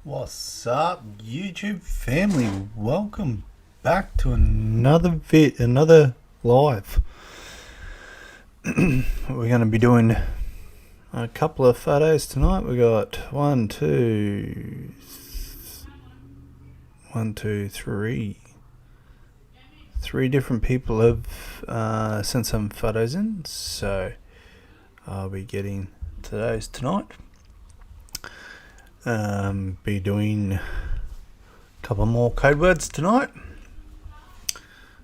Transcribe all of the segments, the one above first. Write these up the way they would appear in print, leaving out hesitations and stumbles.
What's up, YouTube family? Welcome back to another live. We're going to be doing a couple of photos tonight. We got three different people have sent some photos in, so I'll be getting to those tonight. Be doing a couple more code words tonight,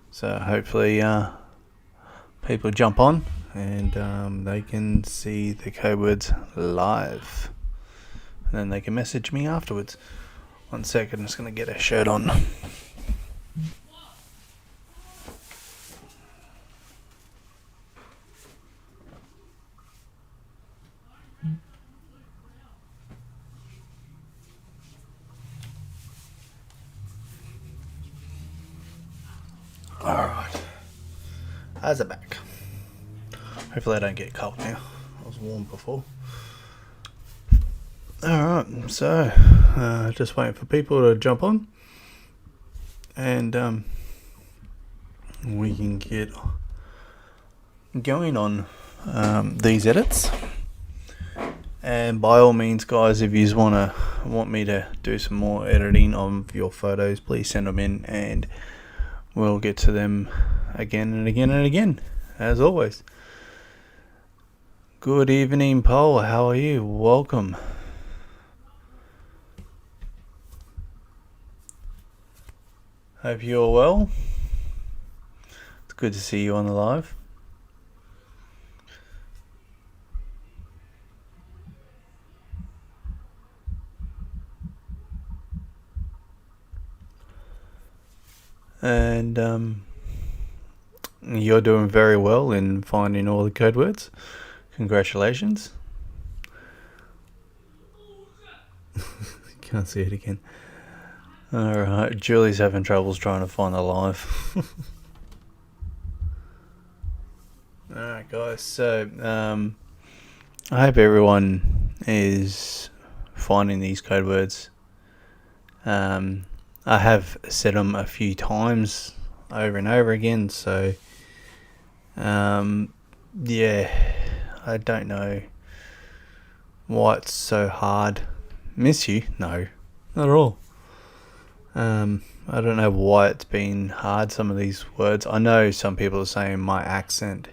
so hopefully people jump on and they can see the code words live, and then they can message me afterwards. 1 second, I'm just going to get a shirt on. Alright, how's it back? Hopefully I don't get cold now. I was warm before. Alright, so just waiting for people to jump on, and we can get going on these edits. And by all means, guys, if you want me to do some more editing of your photos, please send them in and we'll get to them again and again and again, as always. Good evening, Paul. How are you? Welcome. Hope you're well. It's good to see you on the live. And you're doing very well in finding all the code words. Congratulations. Can't see it again. Alright, Julie's having troubles trying to find the live. Alright, guys, so I hope everyone is finding these code words. I have said them a few times over and over again, so yeah, I don't know why it's so hard. Miss you? No, not at all. I don't know why it's been hard, some of these words. I know some people are saying my accent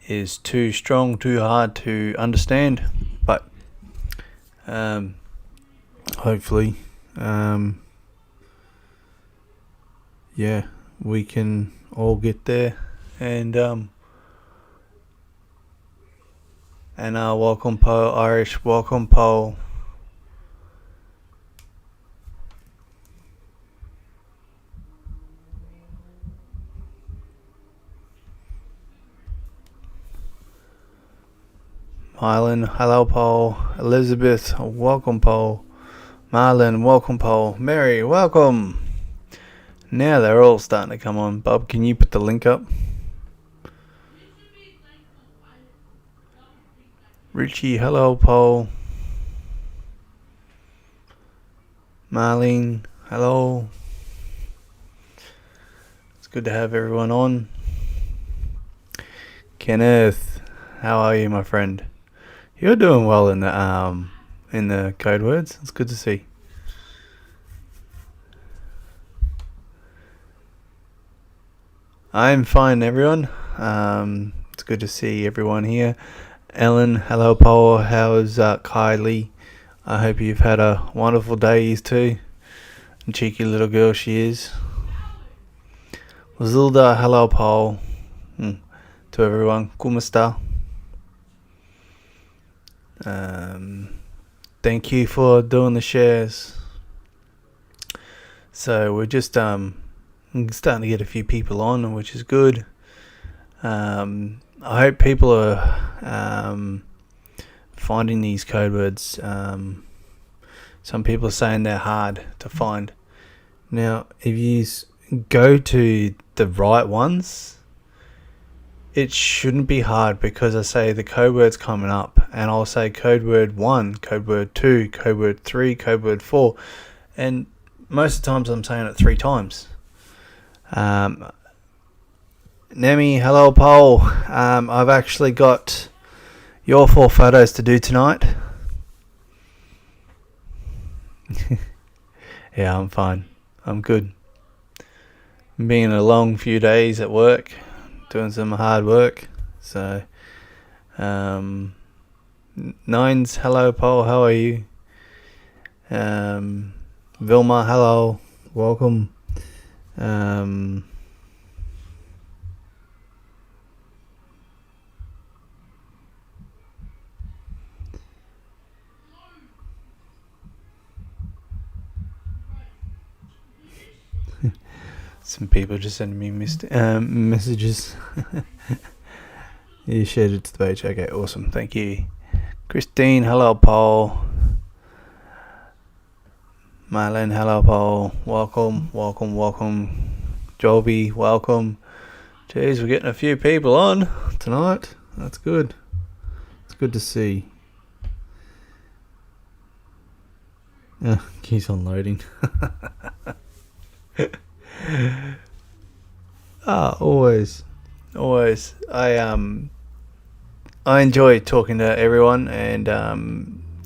is too strong, too hard to understand, but hopefully yeah, we can all get there. And welcome Paul, Irish, welcome Paul. Marlon, hello Paul. Elizabeth, welcome Paul. Marlon, welcome Paul. Mary, welcome. Now they're all starting to come on. Bob, can you put the link up? Richie, hello Paul. Marlene, hello. It's good to have everyone on. Kenneth, how are you, my friend? You're doing well in the code words. It's good to see. I'm fine, everyone. It's good to see everyone here. Ellen, hello Paul. How's Kylie? I hope you've had a wonderful day, you too. And cheeky little girl she is. Zilda, hello Paul. To everyone, kumasta. Thank you for doing the shares. So we're just starting to get a few people on, which is good. I hope people are finding these code words. Some people are saying they're hard to find. Now, if you go to the right ones, it shouldn't be hard, because I say the code word's coming up and I'll say code word 1, code word 2, code word 3, code word 4, and most of the times I'm saying it 3 times. Nemi, hello Paul. I've actually got your 4 photos to do tonight. Yeah, I'm fine. I'm good. Been a long few days at work, doing some hard work. So, Nines, hello Paul, how are you? Vilma, hello, welcome. Some people just sending me messages. You shared it to the page. Okay, awesome. Thank you. Christine, hello, Paul. Marlene, hello, Paul. Welcome, welcome, welcome. Joby, welcome. Jeez, we're getting a few people on tonight. That's good. It's good to see. Keeps on loading. Always. I enjoy talking to everyone and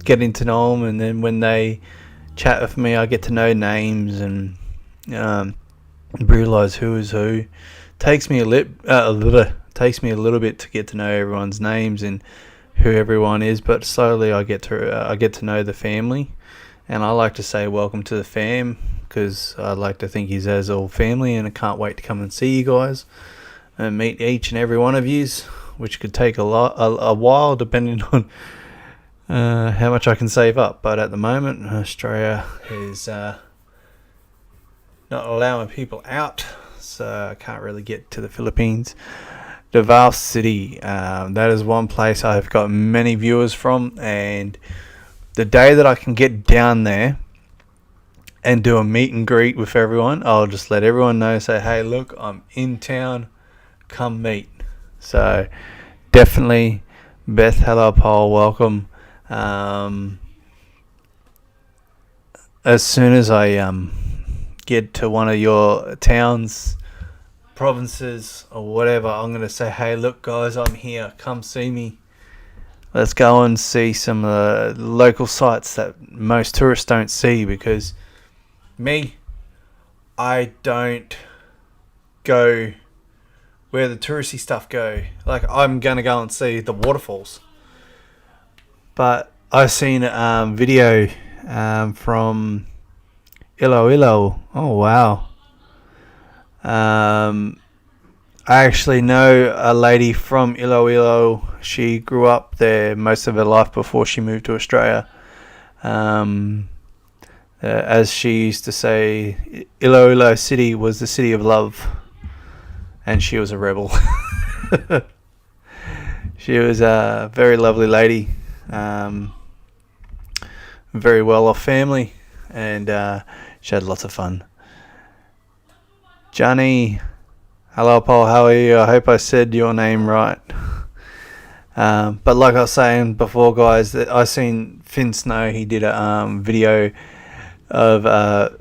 getting to know them, and then when they chat with me, I get to know names and realise who is who. Takes me a little bit to get to know everyone's names and who everyone is, but slowly I get to know the family, and I like to say welcome to the fam, because I like to think he's as all family, and I can't wait to come and see you guys and meet each and every one of yous, which could take a while depending on how much I can save up. But at the moment, Australia is not allowing people out, so I can't really get to the Philippines. Davao City, that is one place I've got many viewers from, and the day that I can get down there and do a meet and greet with everyone, I'll just let everyone know, say, hey, look, I'm in town, come meet. So definitely, Beth, hello, Paul, welcome. As soon as I get to one of your towns, provinces, or whatever, I'm going to say, hey, look, guys, I'm here, come see me. Let's go and see some of the local sites that most tourists don't see, because I don't go where the touristy stuff go. Like, I'm going to go and see the waterfalls. But I've seen a video from Iloilo. Oh, wow. I actually know a lady from Iloilo. She grew up there most of her life before she moved to Australia. As she used to say, Iloilo City was the city of love, and she was a rebel. She was a very lovely lady, very well off family, and she had lots of fun. Johnny, hello Paul, how are you? I hope I said your name right. But like I was saying before, guys, that I seen Finn Snow. He did a video of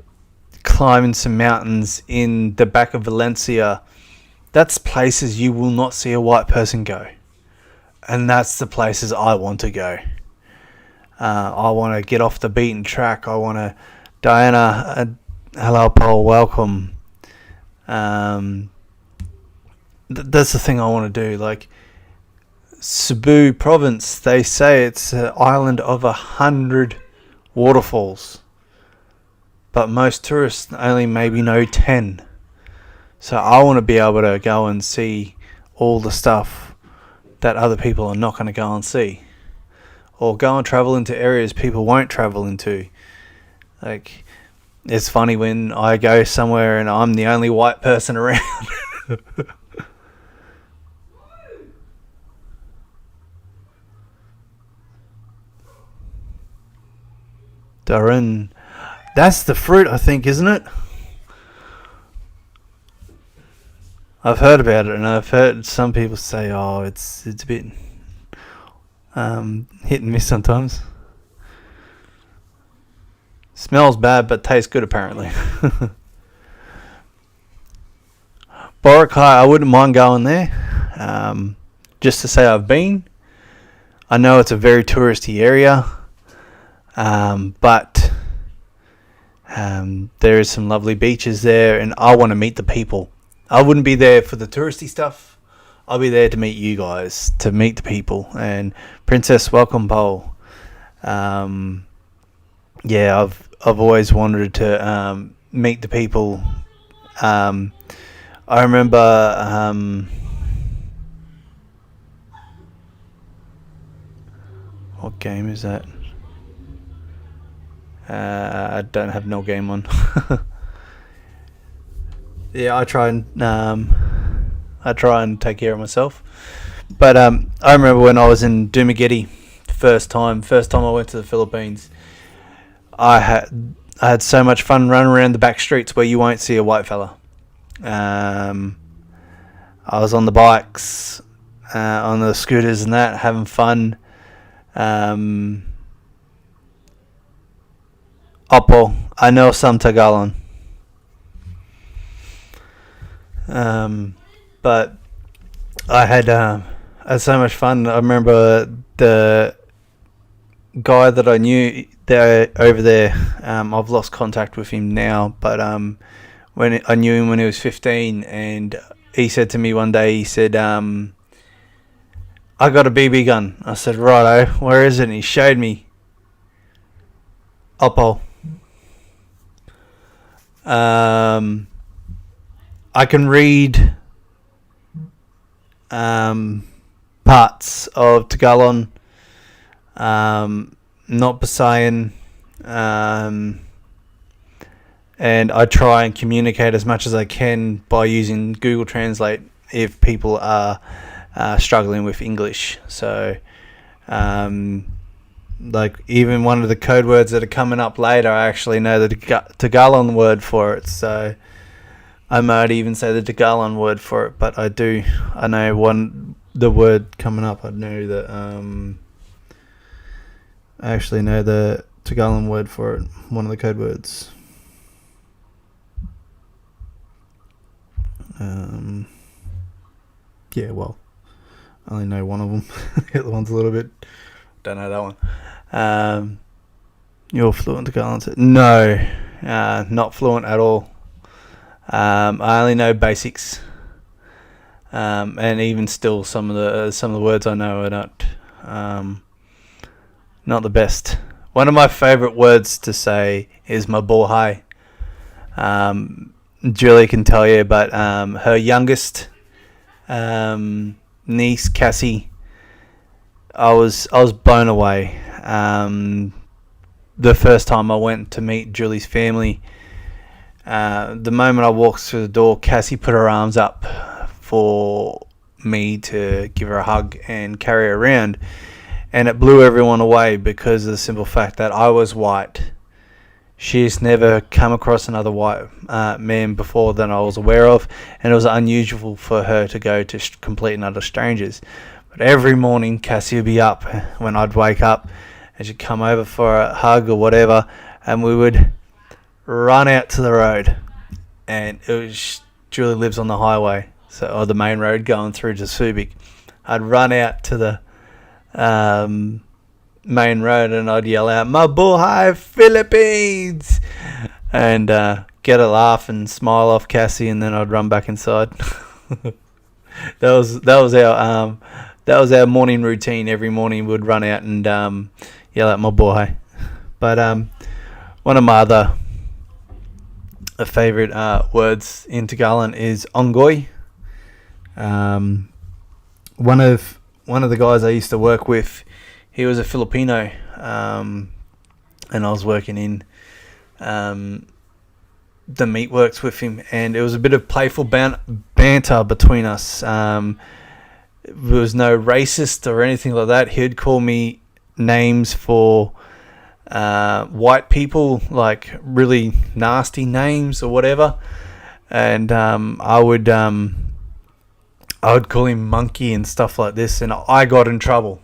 climbing some mountains in the back of Valencia. That's places you will not see a white person go, and that's the places I want to go. I want to get off the beaten track. I want to, Diana, hello Paul, welcome. That's the thing I want to do. Like Cebu province, they say it's an island of 100 waterfalls, but most tourists only maybe know 10. So I want to be able to go and see all the stuff that other people are not going to go and see, or go and travel into areas people won't travel into. Like, it's funny when I go somewhere and I'm the only white person around. Darren, that's the fruit, I think, isn't it? I've heard about it, and I've heard some people say, "Oh, it's a bit hit and miss sometimes." Smells bad, but tastes good apparently. Boracay, I wouldn't mind going there. Just to say I've been. I know it's a very touristy area, but there is some lovely beaches there, and I want to meet the people. I wouldn't be there for the touristy stuff. I'll be there to meet you guys, to meet the people. And Princess Welcome Bowl. Yeah, I've always wanted to meet the people. I remember what game is that? I don't have no game on. Yeah, I try and take care of myself. But I remember when I was in Dumaguete, first time I went to the Philippines. I had so much fun running around the back streets where you won't see a white fella. I was on the bikes, on the scooters and that, having fun. Opo, I know some Tagalog. But I had so much fun. I remember the guy that I knew there over there. I've lost contact with him now, but when I knew him when he was 15, and he said to me one day, he said, "I got a BB gun." I said, "Righto, where is it?" And he showed me. Oppo. I can read parts of Tagalog, not Visayan, and I try and communicate as much as I can by using Google Translate if people are struggling with English. So, like even one of the code words that are coming up later, I actually know the Tagalog word for it. So I might even say the Tagalog word for it, but I know the word coming up. I know that I actually know the Tagalog word for it, one of the code words. Yeah, well, I only know one of them. The other one's a little bit, don't know that one. You're fluent Tagalog? No, not fluent at all. I only know basics, and even still, some of the words I know are not the best. One of my favourite words to say is mabuhay. Julie can tell you, but her youngest niece Cassie, I was blown away. The first time I went to meet Julie's family, the moment I walked through the door, Cassie put her arms up for me to give her a hug and carry her around, and it blew everyone away because of the simple fact that I was white. She's never come across another white man before that I was aware of, and it was unusual for her to go to complete and utter strangers. But every morning, Cassie would be up when I'd wake up, and she'd come over for a hug or whatever, and we would run out to the road. And it was Julie lives on the highway, or the main road going through to Subic. I'd run out to the main road and I'd yell out, "Mabuhay Philippines!" and get a laugh and smile off Cassie, and then I'd run back inside. That was our morning routine. Every morning we'd run out and yell out Mabuhay. But one of my other favourite words in Tagalog is ongoy. One of the guys I used to work with, he was a Filipino, and I was working in the meatworks with him, and it was a bit of playful banter between us. There was no racist or anything like that. He'd call me names for white people, like really nasty names or whatever, and I would I would call him monkey and stuff like this, and I got in trouble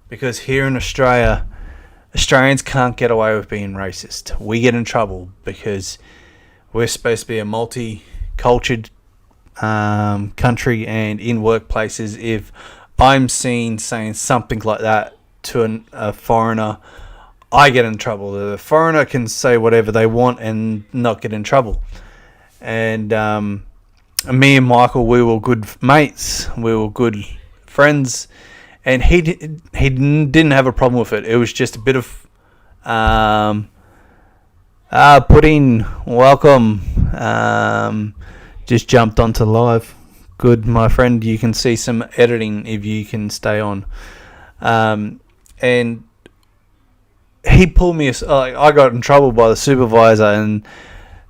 because here in Australia, Australians can't get away with being racist. We get in trouble because we're supposed to be a multi-cultured country, and in workplaces, if I'm seen saying something like that to a foreigner, I get in trouble. The foreigner can say whatever they want and not get in trouble. And me and Michael, we were good mates. We were good friends, and he didn't have a problem with it. It was just a bit of pudding. Welcome. Just jumped onto live. Good, my friend. You can see some editing if you can stay on. And he pulled me. I got in trouble by the supervisor, and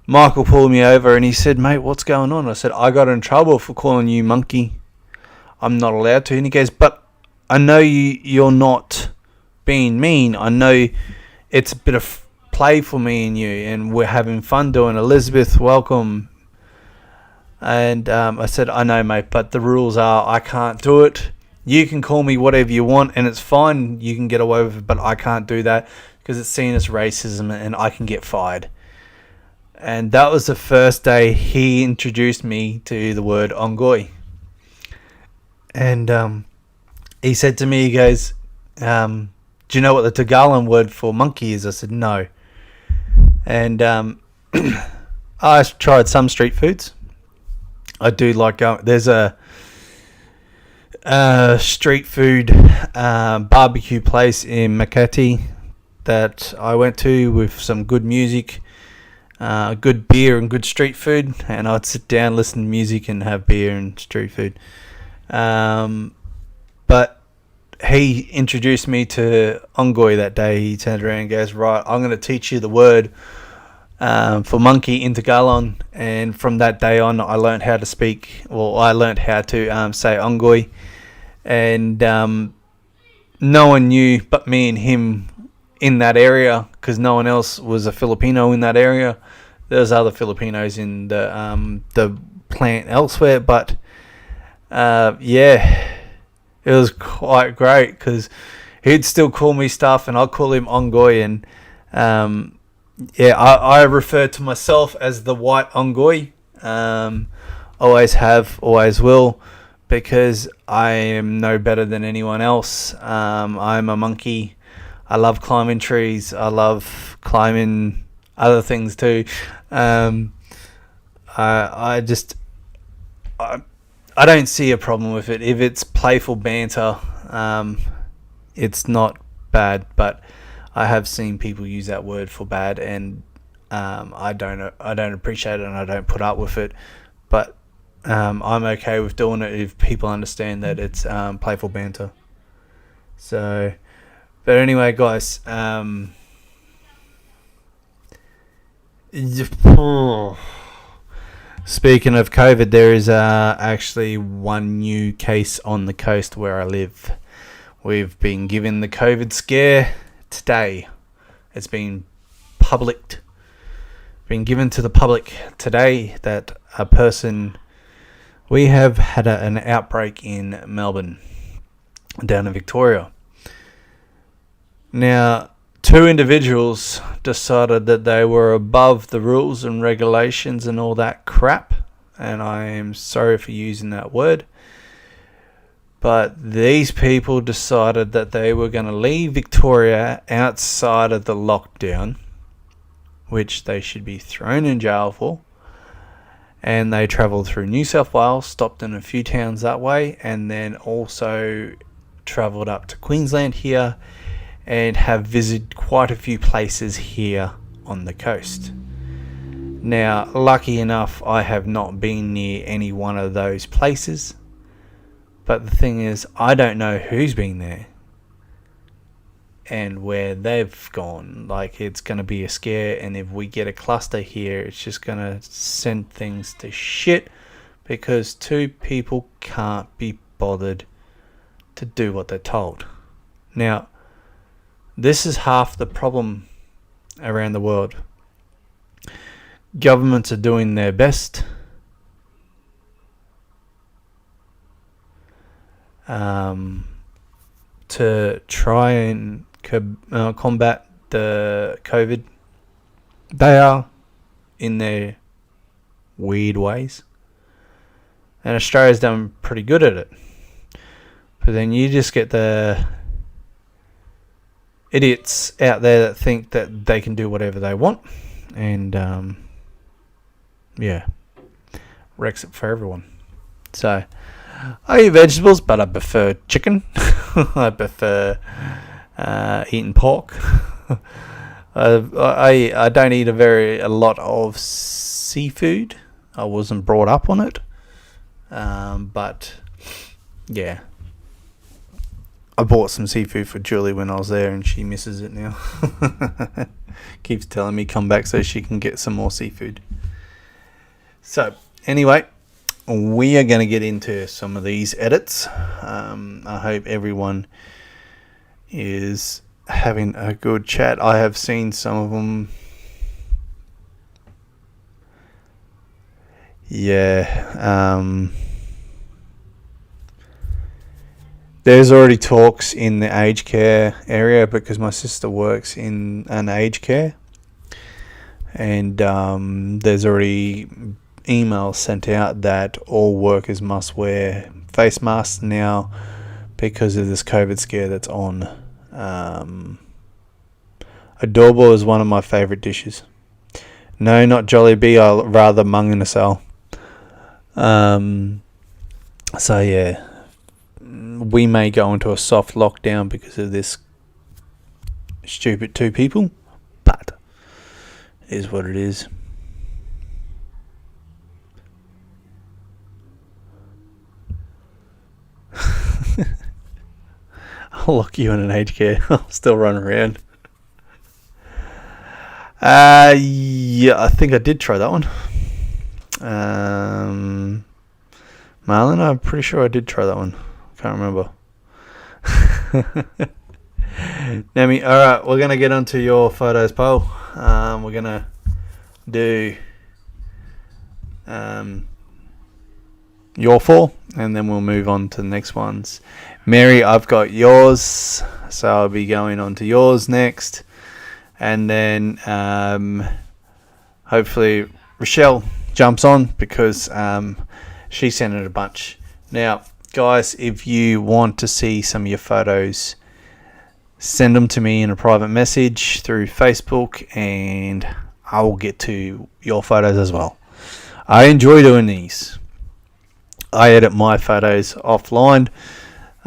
Michael pulled me over and he said, "Mate, what's going on?" I said, "I got in trouble for calling you monkey. I'm not allowed to." And he goes, "But I know you're not being mean. I know it's a bit of play for me and you, and we're having fun doing Elizabeth, welcome." And I said, "I know, mate, but the rules are I can't do it. You can call me whatever you want, and it's fine. You can get away with it, but I can't do that because it's seen as racism and I can get fired." And that was the first day he introduced me to the word ongoi. And he said to me, he goes, "Do you know what the Tagalog word for monkey is?" I said, "No." And I tried some street foods. I do like there's a street food barbecue place in Makati that I went to with some good music, good beer and good street food, and I'd sit down, listen to music and have beer and street food. But he introduced me to ongoi that day. He turned around and goes, "Right, I'm going to teach you the word for monkey in Tagalog." And from that day on, I learned how to speak, or I learned how to say ongoi. And no one knew but me and him in that area, because no one else was a Filipino in that area. There's other Filipinos in the plant elsewhere, but yeah, it was quite great because he'd still call me stuff and I'd call him ongoi. And yeah, I refer to myself as the white ongoi. Always have, always will, because I am no better than anyone else. I'm a monkey. I love climbing trees. I love climbing other things too. I don't see a problem with it. If it's playful banter, it's not bad. But I have seen people use that word for bad, and I don't appreciate it, and I don't put up with it. But I'm okay with doing it if people understand that it's playful banter. So, but anyway, guys, speaking of COVID, there is actually one new case on the coast where I live. We've been given the COVID scare today. It's been given to the public today that we have had an outbreak in Melbourne, down in Victoria. Now, 2 individuals decided that they were above the rules and regulations and all that crap, and I am sorry for using that word, but these people decided that they were going to leave Victoria outside of the lockdown, which they should be thrown in jail for. And they travelled through New South Wales, stopped in a few towns that way, and then also travelled up to Queensland here, and have visited quite a few places here on the coast. Now, lucky enough, I have not been near any one of those places, but the thing is, I don't know who's been there and where they've gone. Like, it's going to be a scare, and if we get a cluster here, it's just going to send things to shit, because 2 people can't be bothered to do what they're told. Now, this is half the problem around the world. Governments are doing their best to try and combat the COVID. They are in their weird ways, and Australia's done pretty good at it. But then you just get the idiots out there that think that they can do whatever they want, and wrecks it for everyone. So I eat vegetables, but I prefer chicken. I prefer eating pork. I don't eat a lot of seafood. I wasn't brought up on it, but yeah, I bought some seafood for Julie when I was there, and she misses it now. Keeps telling me come back so she can get some more seafood. So anyway, we are going to get into some of these edits. I hope everyone is having a good chat. I have seen some of them. There's already talks in the aged care area because my sister works in an aged care, and there's already emails sent out that all workers must wear face masks now because of this COVID scare that's on. Adobo is one of my favourite dishes. No, not Jollibee, I'll rather mung in a cell. So yeah, we may go into a soft lockdown because of this stupid two people, but it is what it is. I'll lock you in an aged care. I'll still run around. Yeah, I think I did try that one. Marlon, I'm pretty sure I did try that one. Can't remember. Nami, alright, we're going to get onto your photos poll. We're going to do your four, and then we'll move on to the next ones. Mary, I've got yours, so I'll be going on to yours next. And then hopefully Rochelle jumps on because she sent it a bunch. Now, guys, if you want to see some of your photos, send them to me in a private message through Facebook, and I will get to your photos as well. I enjoy doing these. I edit my photos offline.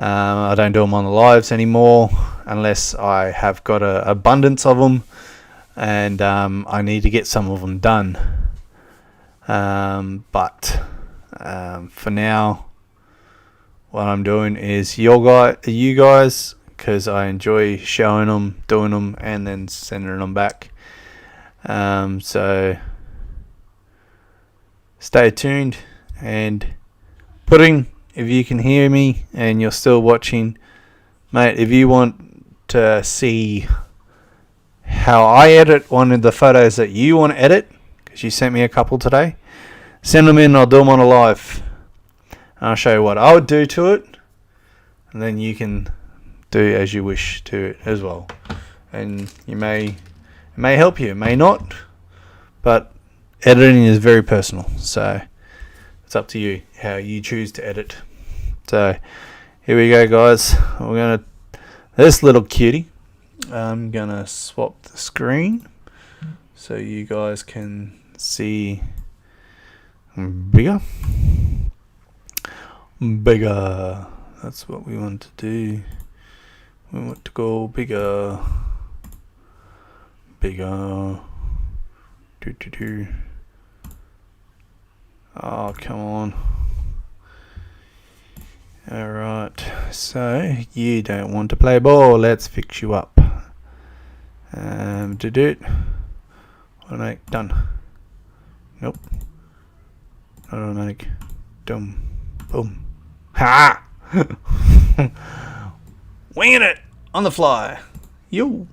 I don't do them on the lives anymore unless I have got an abundance of them, and I need to get some of them done. But for now, what I'm doing is you guys, because I enjoy showing them, doing them, and then sending them back. So stay tuned, and Pudding, if you can hear me and you're still watching, mate, if you want to see how I edit one of the photos that you want to edit, because you sent me a couple today, send them in, I'll do them on a live. And I'll show you what I would do to it, and then you can do as you wish to it as well. And it may help you, it may not, but editing is very personal, so it's up to you how you choose to edit. So here we go, guys. We're gonna this little cutie. I'm gonna swap the screen so you guys can see bigger. That's what we want to do. We want to go bigger. Oh, come on. Alright, so you don't want to play ball. Let's fix you up. To do it. Automatic, done. Nope. Not automatic. Dum. Boom. Ha! Winging it on the fly. Yo.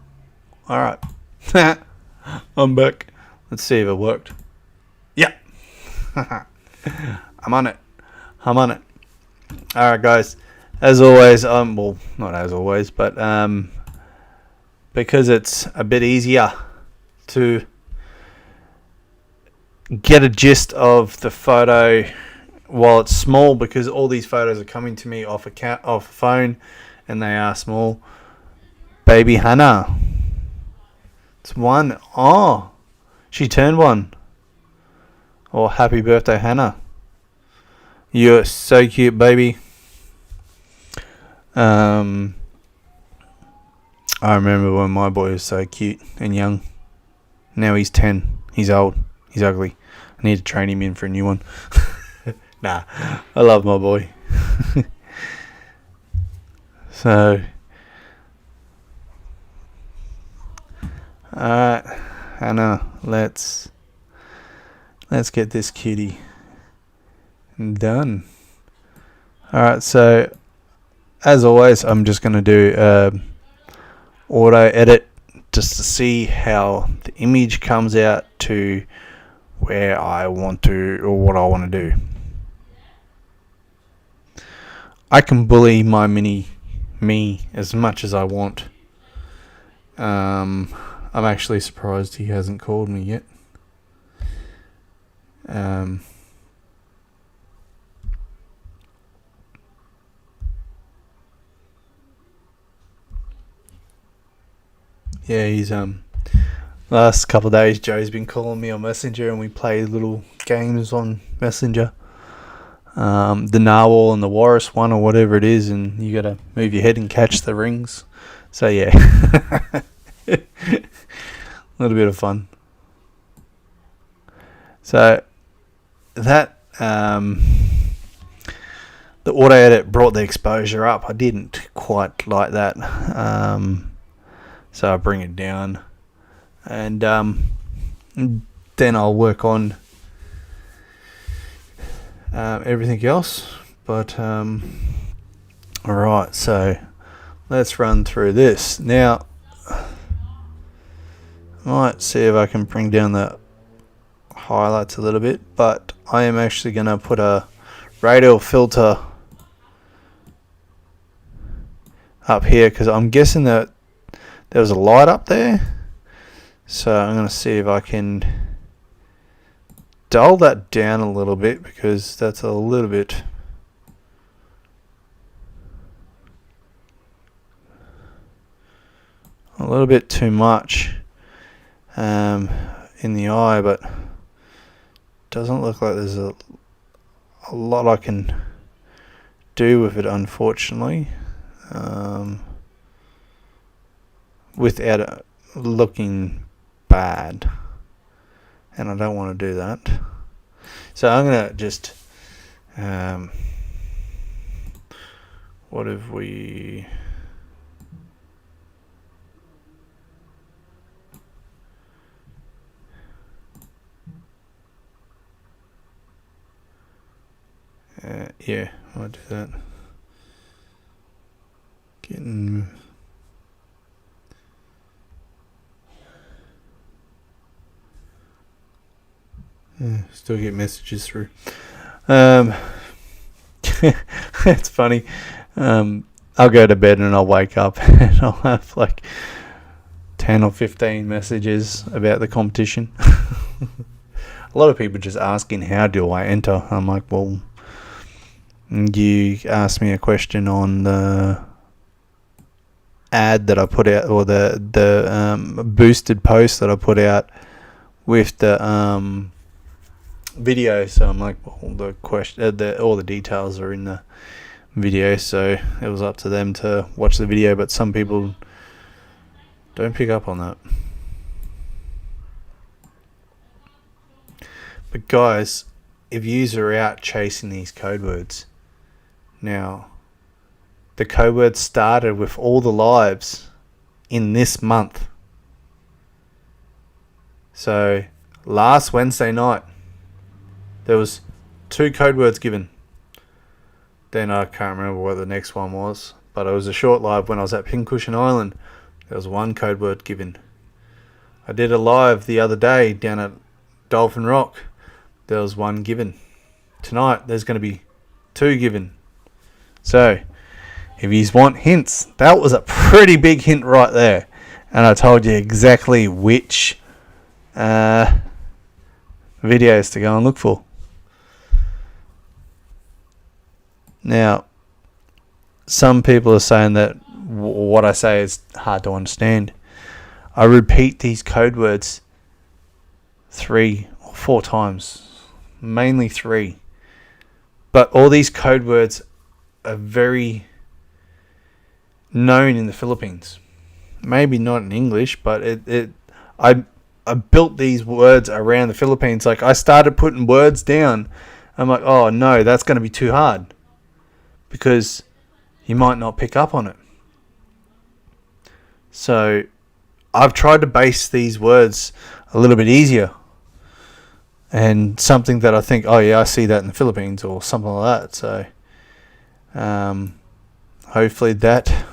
Alright. I'm back. Let's see if it worked. Yeah. I'm on it. Alright, guys. as always, well, not as always, but because it's a bit easier to get a gist of the photo while it's small, because all these photos are coming to me off a phone, and they are small. Baby Hannah, it's 1. Oh, she turned 1. Oh, happy birthday, Hannah! You're so cute, baby. I remember when my boy was so cute and young. Now he's 10. He's old. He's ugly. I need to train him in for a new one. Nah, I love my boy. So, alright, Hannah, let's get this cutie done. Alright, so as always, I'm just going to do auto edit just to see how the image comes out to where I want to, or what I want to do. I can bully my mini me as much as I want. I'm actually surprised he hasn't called me yet. Yeah, he's last couple of days Joe's been calling me on Messenger, and we play little games on Messenger. The narwhal and the walrus one, or whatever it is, and you gotta move your head and catch the rings. So yeah. A little bit of fun. So that the auto edit brought the exposure up. I didn't quite like that. So I bring it down, and then I'll work on everything else. But alright, so let's run through this. Now, I might see if I can bring down the highlights a little bit, but I am actually going to put a radial filter up here, because I'm guessing that there was a light up there. So I'm going to see if I can dull that down a little bit, because that's a little bit too much in the eye, but doesn't look like there's a lot I can do with it, unfortunately, without it looking bad, and I don't want to do that. So I'm gonna just what if we yeah, I'll do that. Still get messages through. It's funny. I'll go to bed and I'll wake up and I'll have like 10 or 15 messages about the competition. A lot of people just asking, how do I enter? I'm like, well, you asked me a question on the ad that I put out, or the boosted post that I put out with the video. So I'm like, well, the question, all the details are in the video, so it was up to them to watch the video. But some people don't pick up on that. But guys, if yous are out chasing these code words, now the code word started with all the lives in this month. So last Wednesday night there was 2 code words given. Then I can't remember what the next one was, but it was a short live when I was at Pincushion Island. There was 1 code word given. I did a live the other day down at Dolphin Rock. There was 1 given. Tonight there's going to be 2 given. So If you want hints, that was a pretty big hint right there. And I told you exactly which videos to go and look for. Now, some people are saying that what I say is hard to understand. I repeat these code words 3 or 4 times, mainly 3. But all these code words are very known in the Philippines. Maybe not in English, but I built these words around the Philippines. Like, I started putting words down. I'm like, oh no, that's going to be too hard, because you might not pick up on it. So I've tried to base these words a little bit easier, and something that I think, oh yeah, I see that in the Philippines, or something like that. So hopefully that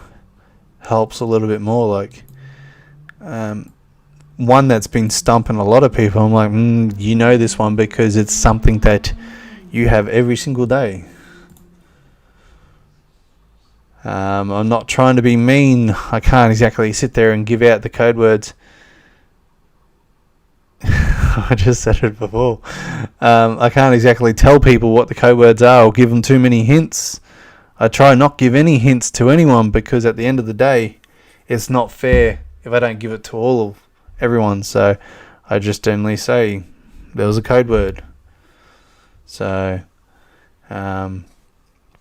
helps a little bit more. Like, one that's been stumping a lot of people, I'm like, you know this one because it's something that you have every single day. I'm not trying to be mean. I can't exactly sit there and give out the code words. I just said it before. I can't exactly tell people what the code words are or give them too many hints. I try not give any hints to anyone, because at the end of the day, it's not fair if I don't give it to everyone. So I just generally say there was a code word. So pay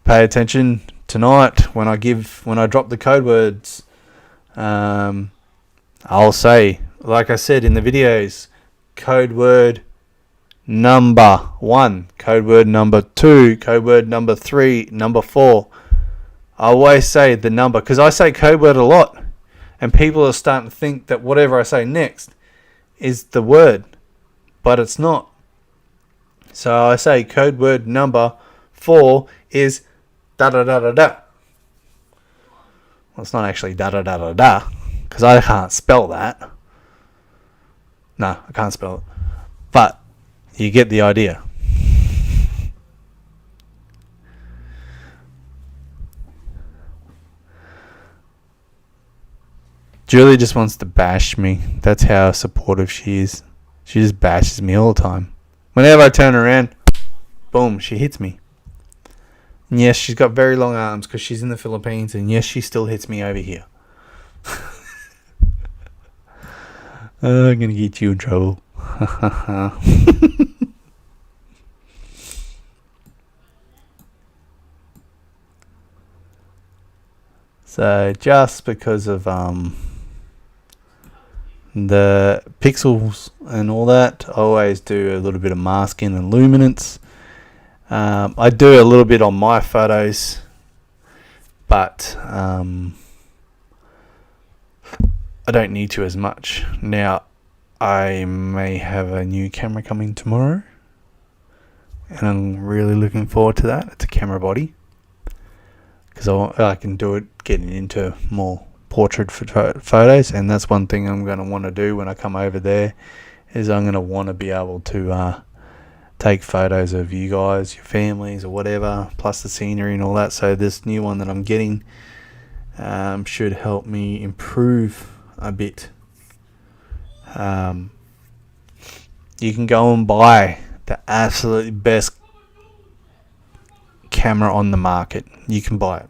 attention tonight when I drop the code words. I'll say, like I said in the videos, code word number 1, code word number 2, code word number 3, number 4. I always say the number, because I say code word a lot, and people are starting to think that whatever I say next is the word, but it's not. So I say code word number 4 is da da da da da. Well, it's not actually da da da da da, because I can't spell that. No, I can't spell it. But you get the idea. Julie just wants to bash me. That's how supportive she is. She just bashes me all the time. Whenever I turn around, boom, she hits me. And yes, she's got very long arms because she's in the Philippines, and yes, she still hits me over here. I'm going to get you in trouble. So just because of the pixels and all that, I always do a little bit of masking and luminance. I do a little bit on my photos, but I don't need to as much. Now, I may have a new camera coming tomorrow, and I'm really looking forward to that. It's a camera body, because I can do it getting into more portrait photos, and that's one thing I'm going to want to do when I come over there, is I'm going to want to be able to take photos of you guys, your families or whatever, plus the scenery and all that. So this new one that I'm getting should help me improve a bit. You can go and buy the absolutely best camera on the market. You can buy it.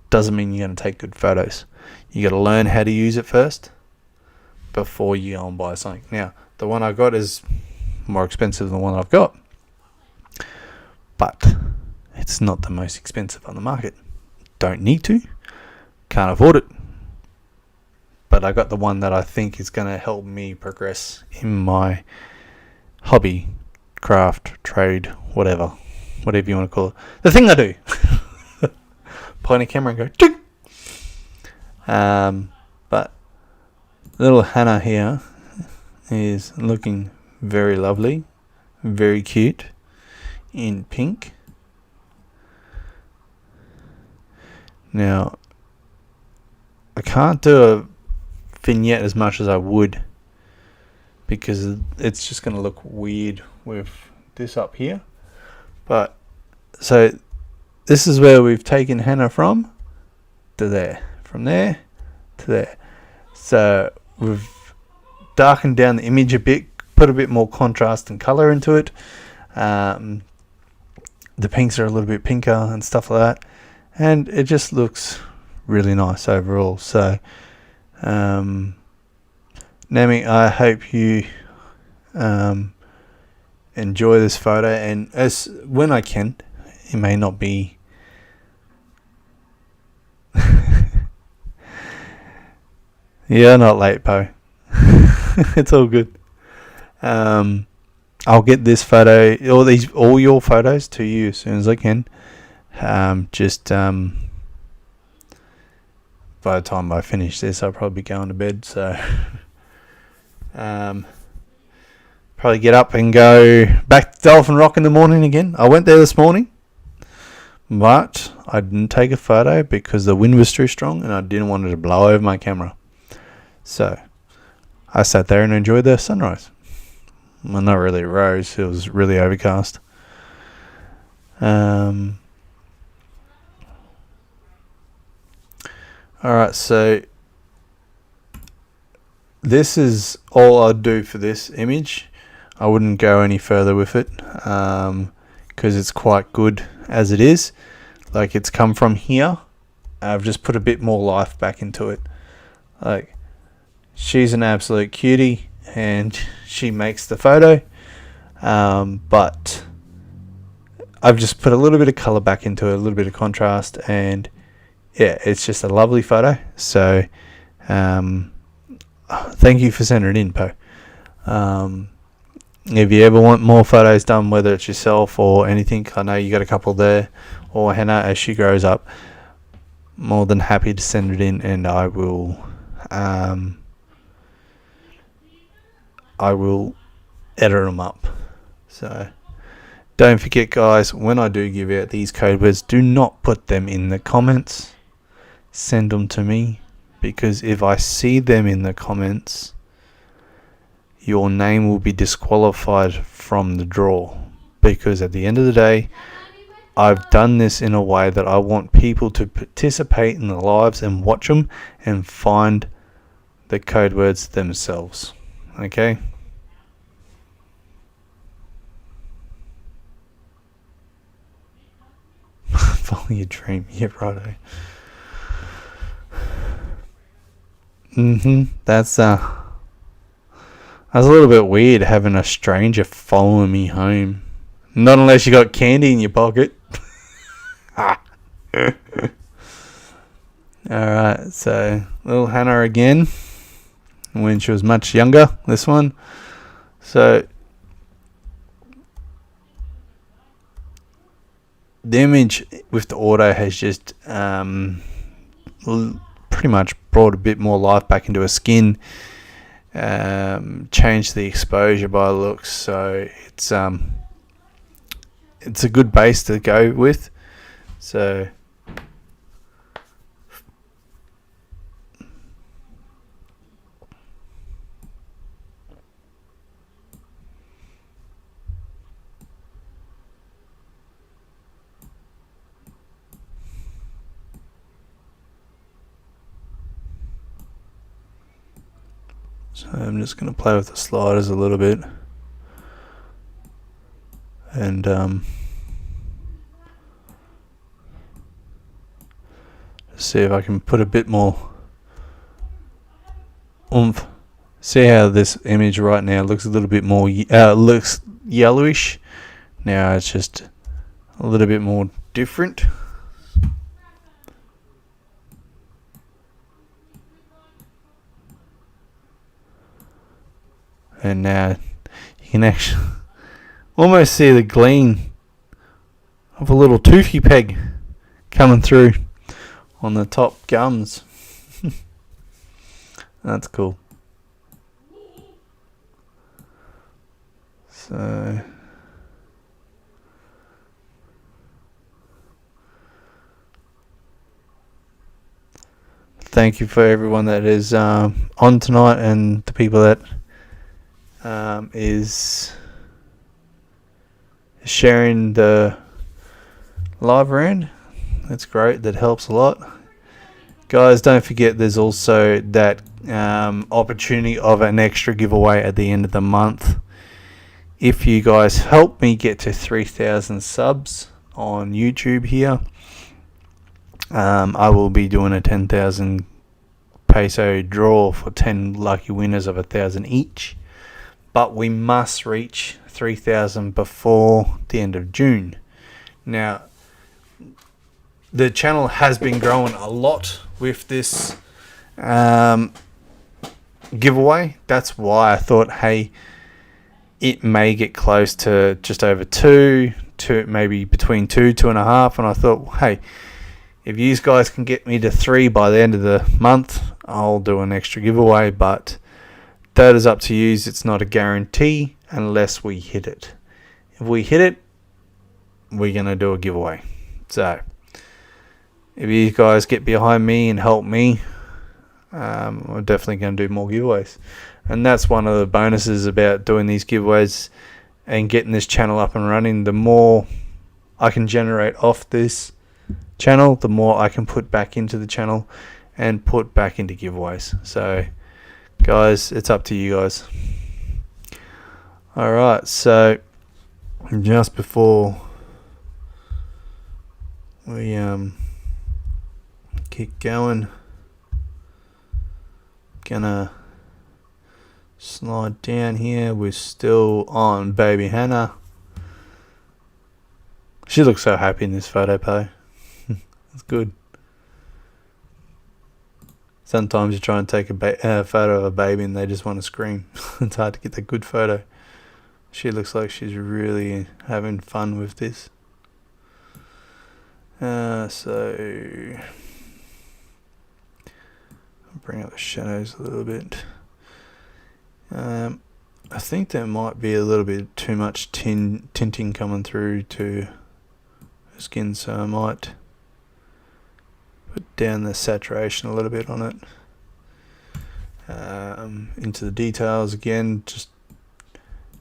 Doesn't mean you're going to take good photos. You got to learn how to use it first before you go and buy something. Now, the one I got is more expensive than the one I've got, but it's not the most expensive on the market. Don't need to, can't afford it, but I got the one that I think is going to help me progress in my hobby, craft, trade, whatever you want to call it. The thing I do. Point a camera and go tick. But little Hannah here is looking very lovely, very cute in pink. Now, I can't do a vignette as much as I would, because it's just going to look weird with this up here. But so this is where we've taken Hannah from. to there, from there to there. So we've darkened down the image a bit, put a bit more contrast and colour into it. The pinks are a little bit pinker and stuff like that, and it just looks really nice overall. So Nami, I hope you enjoy this photo, and as when I can, it may not be yeah, not late, Po. It's all good. I'll get this photo, all your photos to you as soon as I can. By the time I finish this, I'll probably be going to bed. So, probably get up and go back to Dolphin Rock in the morning again. I went there this morning, but I didn't take a photo because the wind was too strong and I didn't want it to blow over my camera. So, I sat there and enjoyed the sunrise. Well, not really rose. It was really overcast. Alright, so this is all I'd do for this image. I wouldn't go any further with it because it's quite good as it is. Like, it's come from here. I've just put a bit more life back into it. Like, she's an absolute cutie and she makes the photo, but I've just put a little bit of colour back into it, a little bit of contrast, and yeah, it's just a lovely photo. So thank you for sending it in, Po. If you ever want more photos done, whether it's yourself or anything, I know you got a couple there, or Hannah as she grows up, more than happy to send it in, and I will edit them up. So don't forget, guys, when I do give out these code words, do not put them in the comments. Send them to me, because if I see them in the comments, your name will be disqualified from the draw. Because at the end of the day, I've done this in a way that I want people to participate in the lives and watch them and find the code words themselves. Okay? Follow your dream. Yeah, righto. That's a little bit weird having a stranger following me home. Not unless you got candy in your pocket. Alright, so little Hannah again, when she was much younger, this one. So the image with the auto has just pretty much brought a bit more life back into her skin, changed the exposure by the looks, so it's a good base to go with. So I'm just going to play with the sliders a little bit and see if I can put a bit more oomph. See how this image right now looks a little bit more looks yellowish. Now it's just a little bit more different. And now you can actually almost see the gleam of a little toothy peg coming through on the top gums. That's cool. So thank you for everyone that is on tonight, and the people that is sharing the live around. That's great. That helps a lot. Guys, don't forget there's also that opportunity of an extra giveaway at the end of the month. If you guys help me get to 3,000 subs on YouTube here, I will be doing a 10,000 peso draw for 10 lucky winners of 1,000 each. But we must reach 3,000 before the end of June. Now, the channel has been growing a lot with this giveaway. That's why I thought, hey, it may get close to just over 2, maybe between 2.5, and I thought, hey, if you guys can get me to 3 by the end of the month, I'll do an extra giveaway, but that is up to you. It's not a guarantee unless we hit it. If we hit it, we're going to do a giveaway. So if you guys get behind me and help me, we're definitely going to do more giveaways. And that's one of the bonuses about doing these giveaways and getting this channel up and running. The more I can generate off this channel, the more I can put back into the channel and put back into giveaways. So guys, it's up to you guys. Alright, so just before we keep going, gonna slide down here. We're still on baby Hannah. She looks so happy in this photo, Poe. It's good. Sometimes you try and take a photo of a baby and they just want to scream. It's hard to get that good photo. She looks like she's really having fun with this. So I'll bring up the shadows a little bit. I think there might be a little bit too much tinting coming through to the skin, so I might put down the saturation a little bit on it. Into the details again, just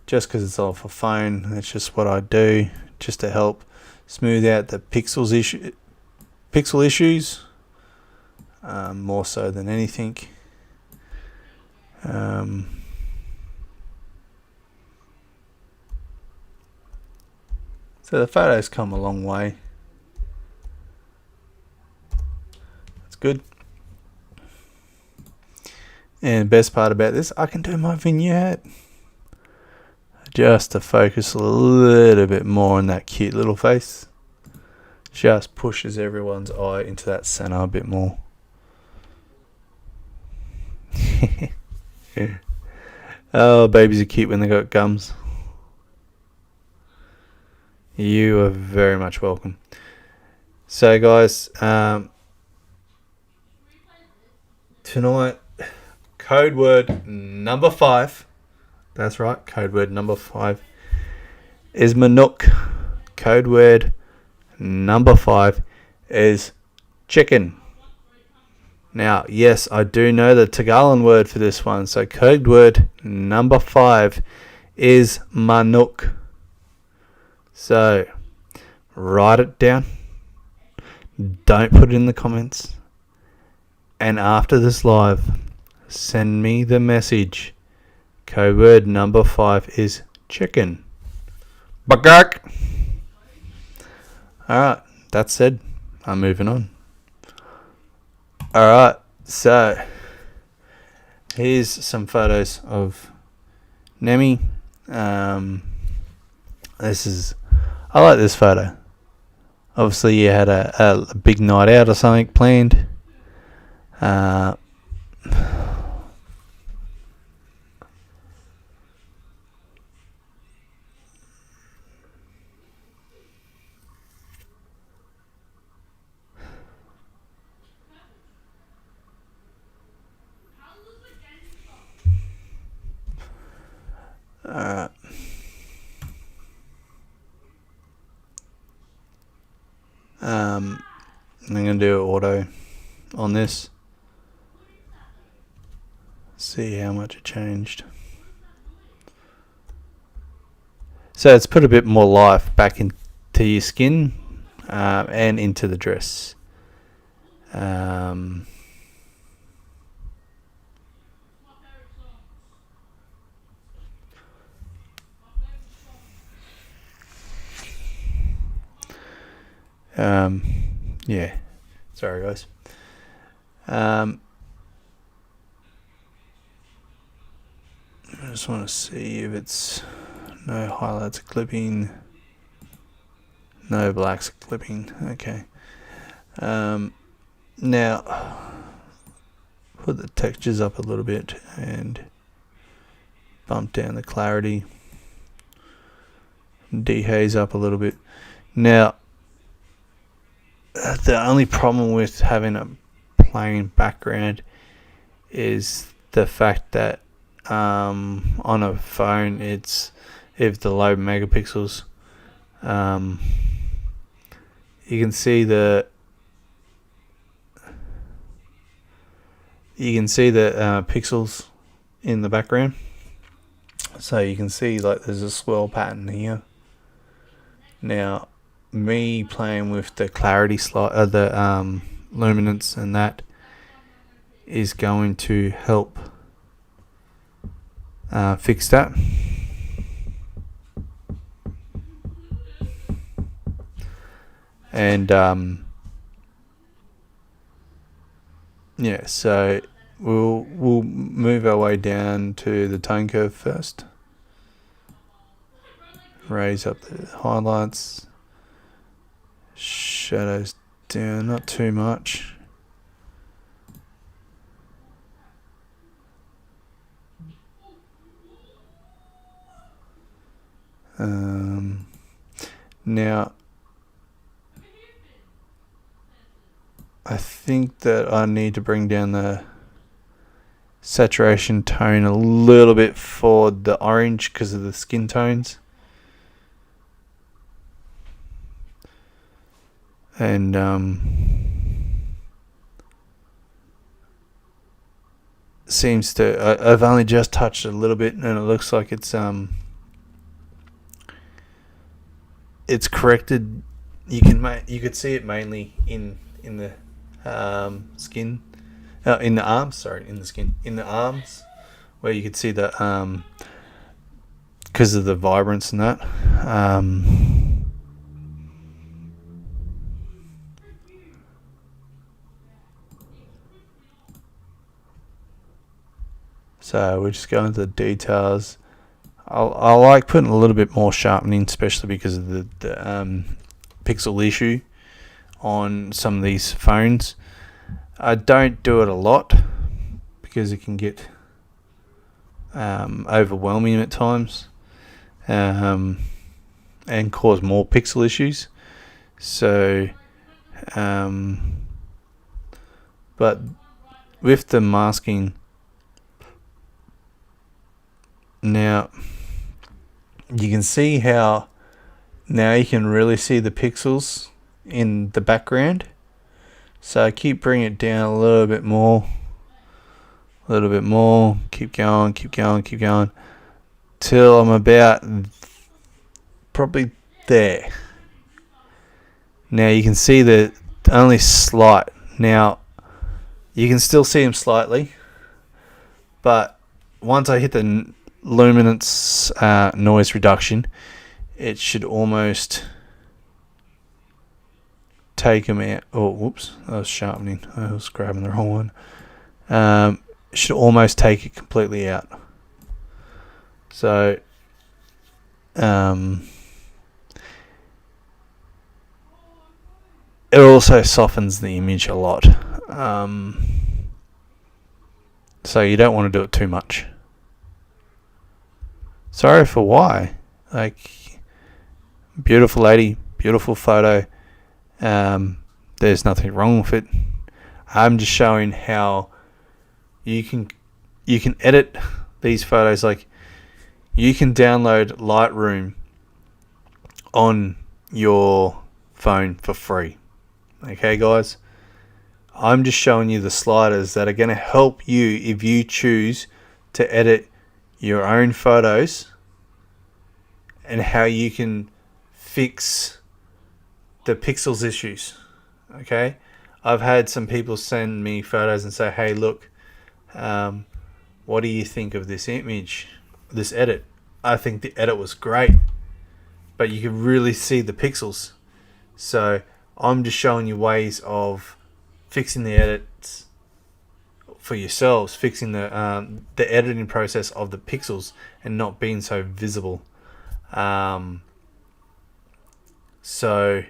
because it's off a phone, that's just what I do, just to help smooth out the pixel issues, more so than anything. So the photos come a long way. That's good. And best part about this, I can do my vignette just to focus a little bit more on that cute little face. Just pushes everyone's eye into that center a bit more. Oh, babies are cute when they got gums. You are very much welcome. So guys, tonight, code word number 5. That's right, code word number 5 is Manook. Code word number 5 is chicken. Now, yes, I do know the Tagalog word for this one. So code word number 5 is Manook. So write it down. Don't put it in the comments. And after this live, send me the message. Code word number 5 is chicken. Bagak. Alright, that said, I'm moving on. Alright, so here's some photos of Nemi. I like this photo. Obviously you had a big night out or something planned. I'm going to do auto on this. See how much it changed. So it's put a bit more life back into your skin and into the dress. Yeah, sorry guys. I just want to see if it's no highlights clipping, no blacks clipping. Okay. Now put the textures up a little bit and bump down the clarity, dehaze up a little bit. Now the only problem with having a plain background is the fact that on a phone it's if the low megapixels, you can see the pixels in the background, so you can see like there's a swirl pattern here. Now me playing with the clarity slide, the luminance, and that is going to help fix that. And yeah, so we'll move our way down to the tone curve first. Raise up the highlights, shadows down, not too much. Now I think that I need to bring down the saturation tone a little bit for the orange because of the skin tones. And seems to I've only just touched it a little bit and it looks like it's corrected. You could see it mainly in the skin, in the arms. Sorry, in the skin, in the arms, where you could see the because of the vibrance and that. So we're just going to the details. I like putting a little bit more sharpening, especially because of the pixel issue on some of these phones. I don't do it a lot because it can get overwhelming at times, and cause more pixel issues. So, but with the masking now, you can see how now you can really see the pixels in the background. So I keep bringing it down a little bit more, keep going, till I'm about probably there. Now you can see that only slight. Now you can still see them slightly, but once I hit the luminance noise reduction, it should almost take them out. Oh, whoops, I was sharpening. I was grabbing the wrong one. Should almost take it completely out. So, it also softens the image a lot. So you don't want to do it too much. Sorry for why. Like, beautiful lady, beautiful photo. There's nothing wrong with it. I'm just showing how you can edit these photos. Like, you can download Lightroom on your phone for free. Okay, guys? I'm just showing you the sliders that are going to help you if you choose to edit your own photos, and how you can fix the pixels issues. Okay, I've had some people send me photos and say, hey, look, what do you think of this image, this edit? I think the edit was great, but you can really see the pixels. So I'm just showing you ways of fixing the edits for yourselves, fixing the editing process of the pixels and not being so visible. So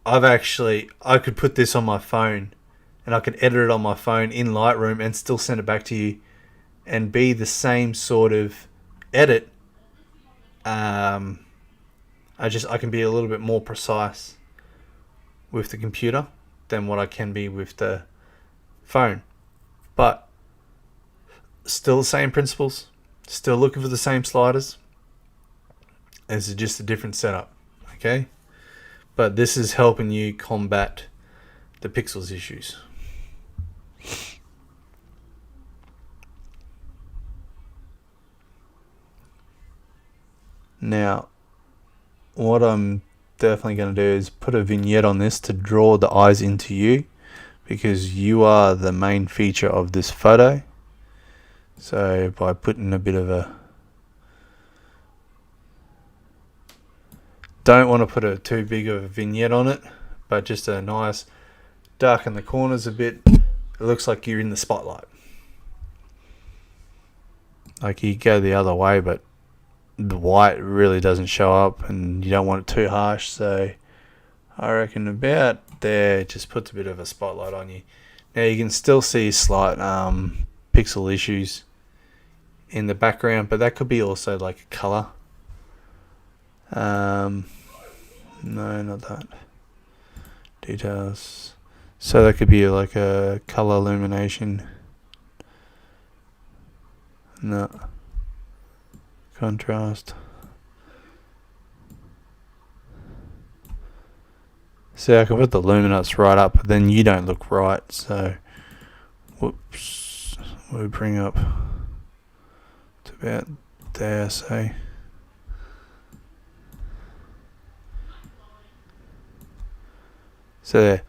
I could put this on my phone and I could edit it on my phone in Lightroom and still send it back to you and be the same sort of edit. I can be a little bit more precise with the computer than what I can be with the phone. But still the same principles, still looking for the same sliders. It's just a different setup, okay? But this is helping you combat the pixels issues. Now, what I'm definitely going to do is put a vignette on this to draw the eyes into you, because you are the main feature of this photo. So by putting a bit of a... Don't want to put a too big of a vignette on it, but just a nice darken the corners a bit. It looks like you're in the spotlight. Like you go the other way, but the white really doesn't show up and you don't want it too harsh. So I reckon about there just puts a bit of a spotlight on you. Now you can still see slight pixel issues in the background, but that could be also like a color. No, not that. Details. So that could be like a color illumination. No. Contrast. See, I can put the luminance right up, but then you don't look right. So, whoops. We'll bring up to about there, say. So there.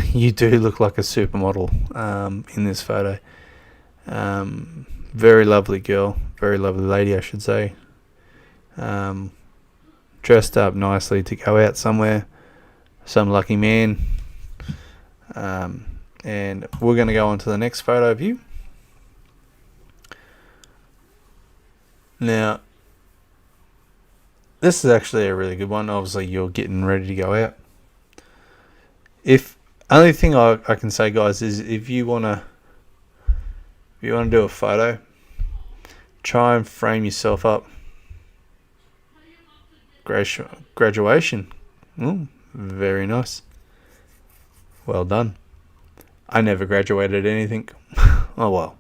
You do look like a supermodel in this photo. Very lovely girl, very lovely lady, I should say. Dressed up nicely to go out somewhere. Some lucky man. And we're going to go on to the next photo of you. Now, this is actually a really good one. Obviously, you're getting ready to go out. Only thing I can say, guys, is if you wanna do a photo, try and frame yourself up. Graduation. Very nice. Well done. I never graduated anything. Oh well,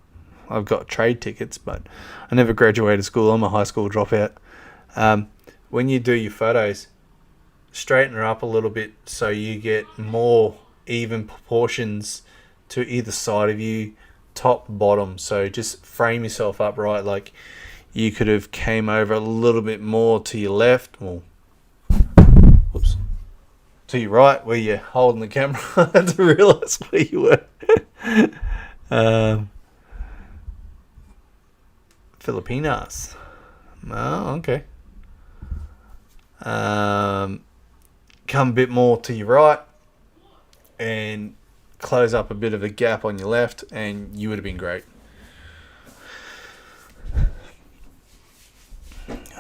I've got trade tickets, but I never graduated school. I'm a high school dropout. When you do your photos, straighten her up a little bit so you get more even proportions to either side of you, top, bottom. So just frame yourself up right. Like you could have came over a little bit more to your left. Well, whoops. To your right, where you're holding the camera. I had to realise where you were. Filipinas. Oh, okay. Come a bit more to your right and close up a bit of a gap on your left, and you would have been great.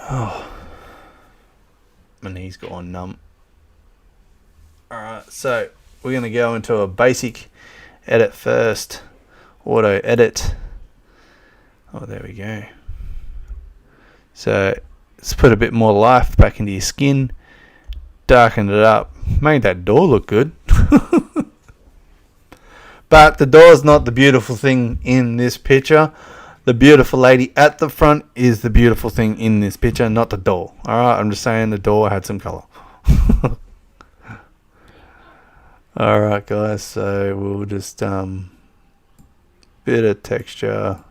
Oh, my knee's gone numb. Alright, so we're going to go into a basic edit first. Auto edit. Oh, there we go. So let's put a bit more life back into your skin. Darkened it up. Made that door look good. But the door's not the beautiful thing in this picture. The beautiful lady at the front is the beautiful thing in this picture, not the door. Alright, I'm just saying the door had some colour. Alright guys, so we'll just bit of texture,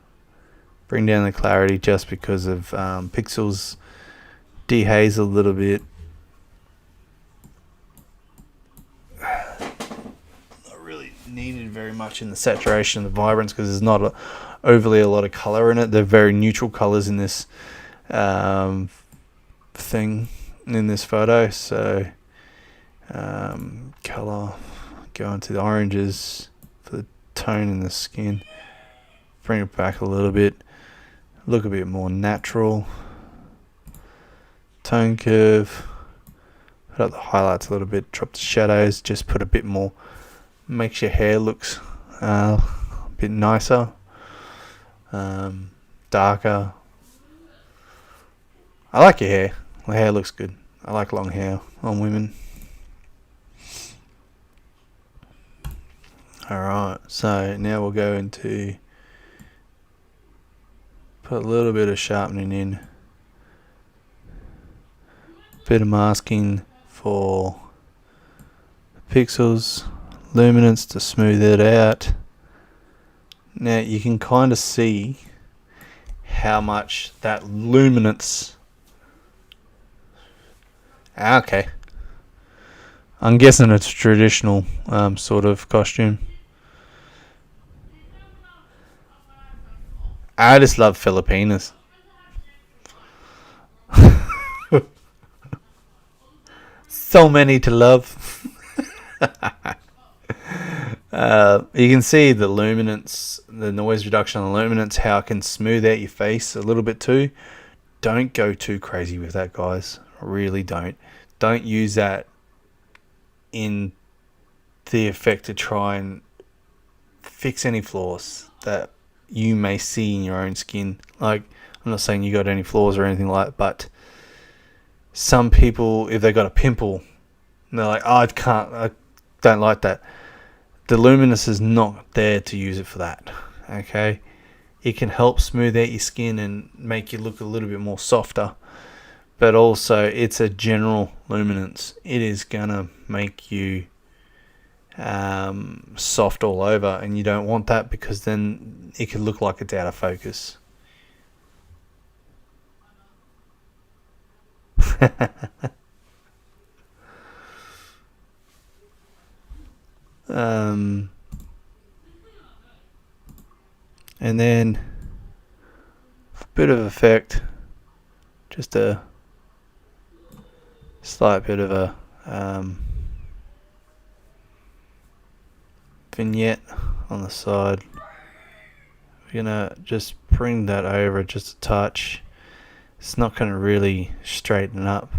bring down the clarity just because of pixels, dehaze a little bit. Not really needed very much in the saturation and the vibrance because there's not overly a lot of color in it. They're very neutral colors in this thing, in this photo. So color, go into the oranges for the tone in the skin, bring it back a little bit, look a bit more natural. Tone curve, put up the highlights a little bit, drop the shadows, just put a bit more, makes your hair looks a bit nicer, darker. I like your hair. The hair looks good. I like long hair on women. Alright, so now we'll go into put a little bit of sharpening in, bit of masking for pixels, luminance to smooth it out. Now you can kind of see how much that luminance. Okay, I'm guessing it's a traditional sort of costume. I just love Filipinas. So many to love. You can see the luminance, the noise reduction on the luminance, how it can smooth out your face a little bit too. Don't go too crazy with that, guys. Really don't. Don't use that in the effect to try and fix any flaws that you may see in your own skin. Like, I'm not saying you got any flaws or anything like that, but some people, if they got a pimple, they're like, oh, I don't like that. The luminous is not there to use it for that. Okay, it can help smooth out your skin and make you look a little bit more softer, but also it's a general luminance. It is gonna make you soft all over, and you don't want that, because then it could look like it's out of focus. And then a bit of effect, just a slight bit of a vignette on the side. We're gonna just bring that over just a touch. It's not gonna really straighten up.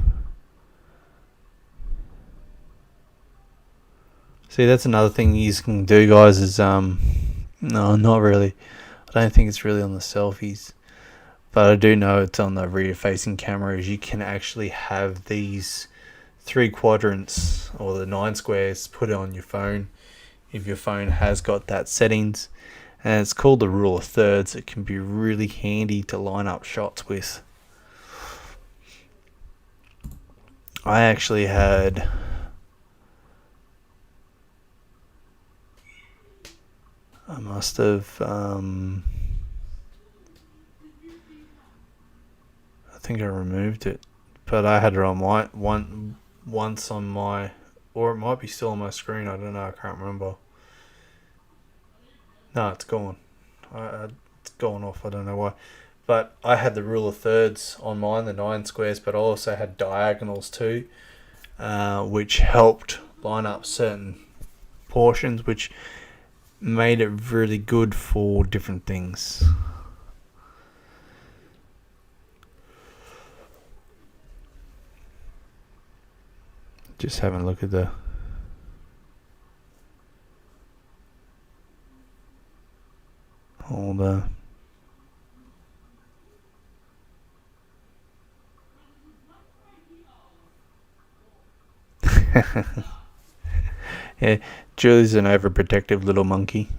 See, that's another thing you can do, guys, is no, not really. I don't think it's really on the selfies, but I do know it's on the rear facing cameras. You can actually have these 3 quadrants or the 9 squares put on your phone if your phone has got that settings, and it's called the rule of thirds. It can be really handy to line up shots with. I actually had I must have I think I removed it, but I had it on my once on my, or it might be still on my screen. I don't know. I can't remember. No, it's gone. It's gone off. I don't know why. But I had the rule of thirds on mine, the 9 squares, but I also had diagonals too, which helped line up certain portions, which made it really good for different things. Just having a look at all the yeah, Julie's an overprotective little monkey.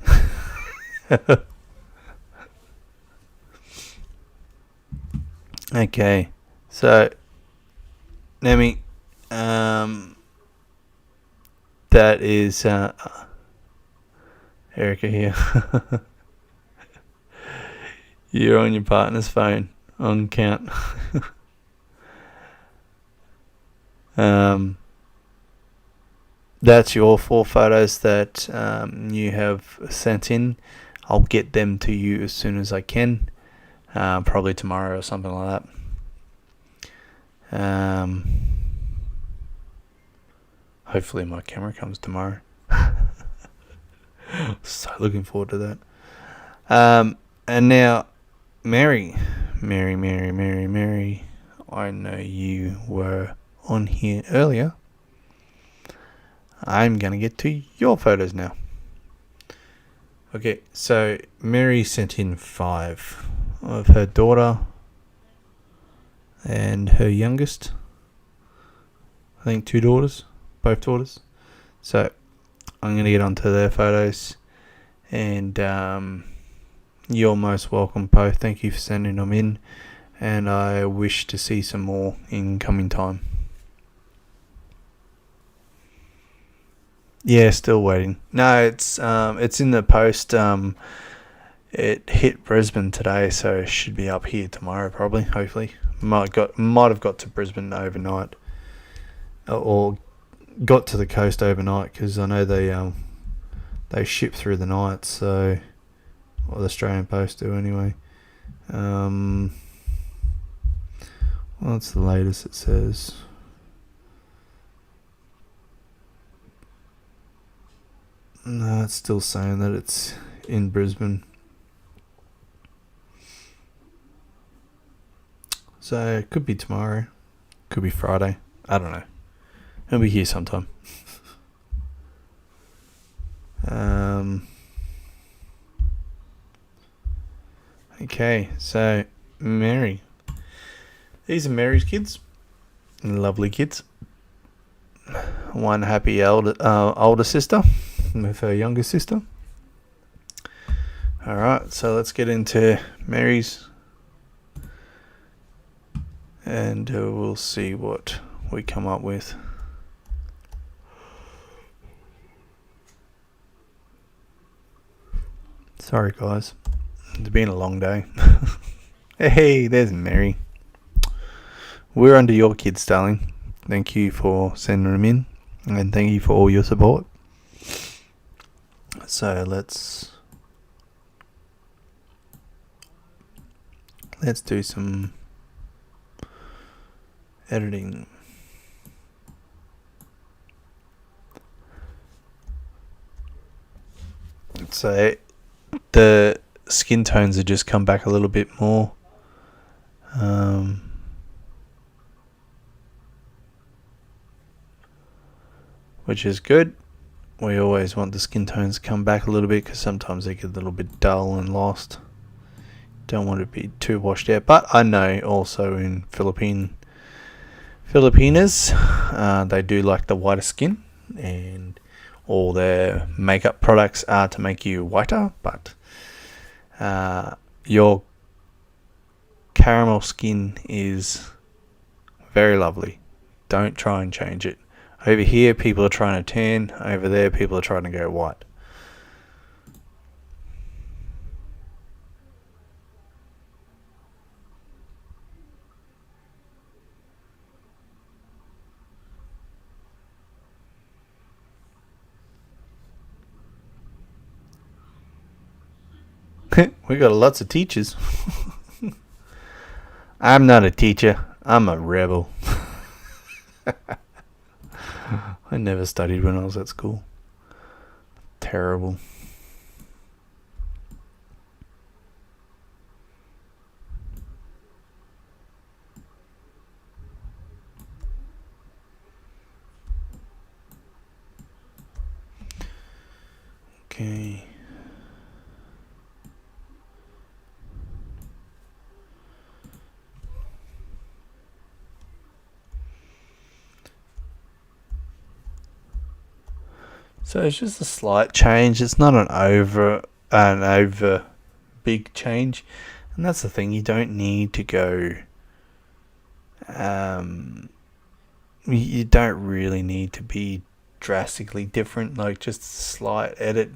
Okay, so Nemi, that is Erica here. You're on your partner's phone on count. That's your 4 photos that you have sent in. I'll get them to you as soon as I can, probably tomorrow or something like that. Hopefully my camera comes tomorrow. So looking forward to that. And now, Mary, I know you were on here earlier. I'm going to get to your photos now. Okay, so Mary sent in 5 of her daughter and her youngest. I think 2 daughters, both daughters. So I'm going to get onto their photos. And you're most welcome, Poe. Thank you for sending them in. And I wish to see some more in coming time. Yeah, still waiting. No, it's in the post. It hit Brisbane today, so it should be up here tomorrow, probably. Hopefully, might have got to Brisbane overnight, or got to the coast overnight, because I know they ship through the night. So, or the Australian Post do anyway. What's the latest it says? No, it's still saying that it's in Brisbane. So it could be tomorrow, could be Friday. I don't know. It'll be here sometime. Okay, so Mary. These are Mary's kids. Lovely kids. One happy older sister with her younger sister. Alright, so let's get into Mary's, and we'll see what we come up with. Sorry guys, it's been a long day. Hey, there's Mary. We're under your kids, darling. Thank you for sending them in, and thank you for all your support. So let's do some editing. So the skin tones have just come back a little bit more. Which is good. We always want the skin tones to come back a little bit, because sometimes they get a little bit dull and lost. Don't want it to be too washed out. But I know also in Filipinas, they do like the whiter skin, and all their makeup products are to make you whiter. But your caramel skin is very lovely. Don't try and change it. Over here, people are trying to tan. Over there, people are trying to go white. We got lots of teachers. I'm not a teacher. I'm a rebel. I never studied when I was at school. Terrible. Okay. So it's just a slight change. It's not an over big change, and that's the thing. You don't need to go. You don't really need to be drastically different. Like just a slight edit.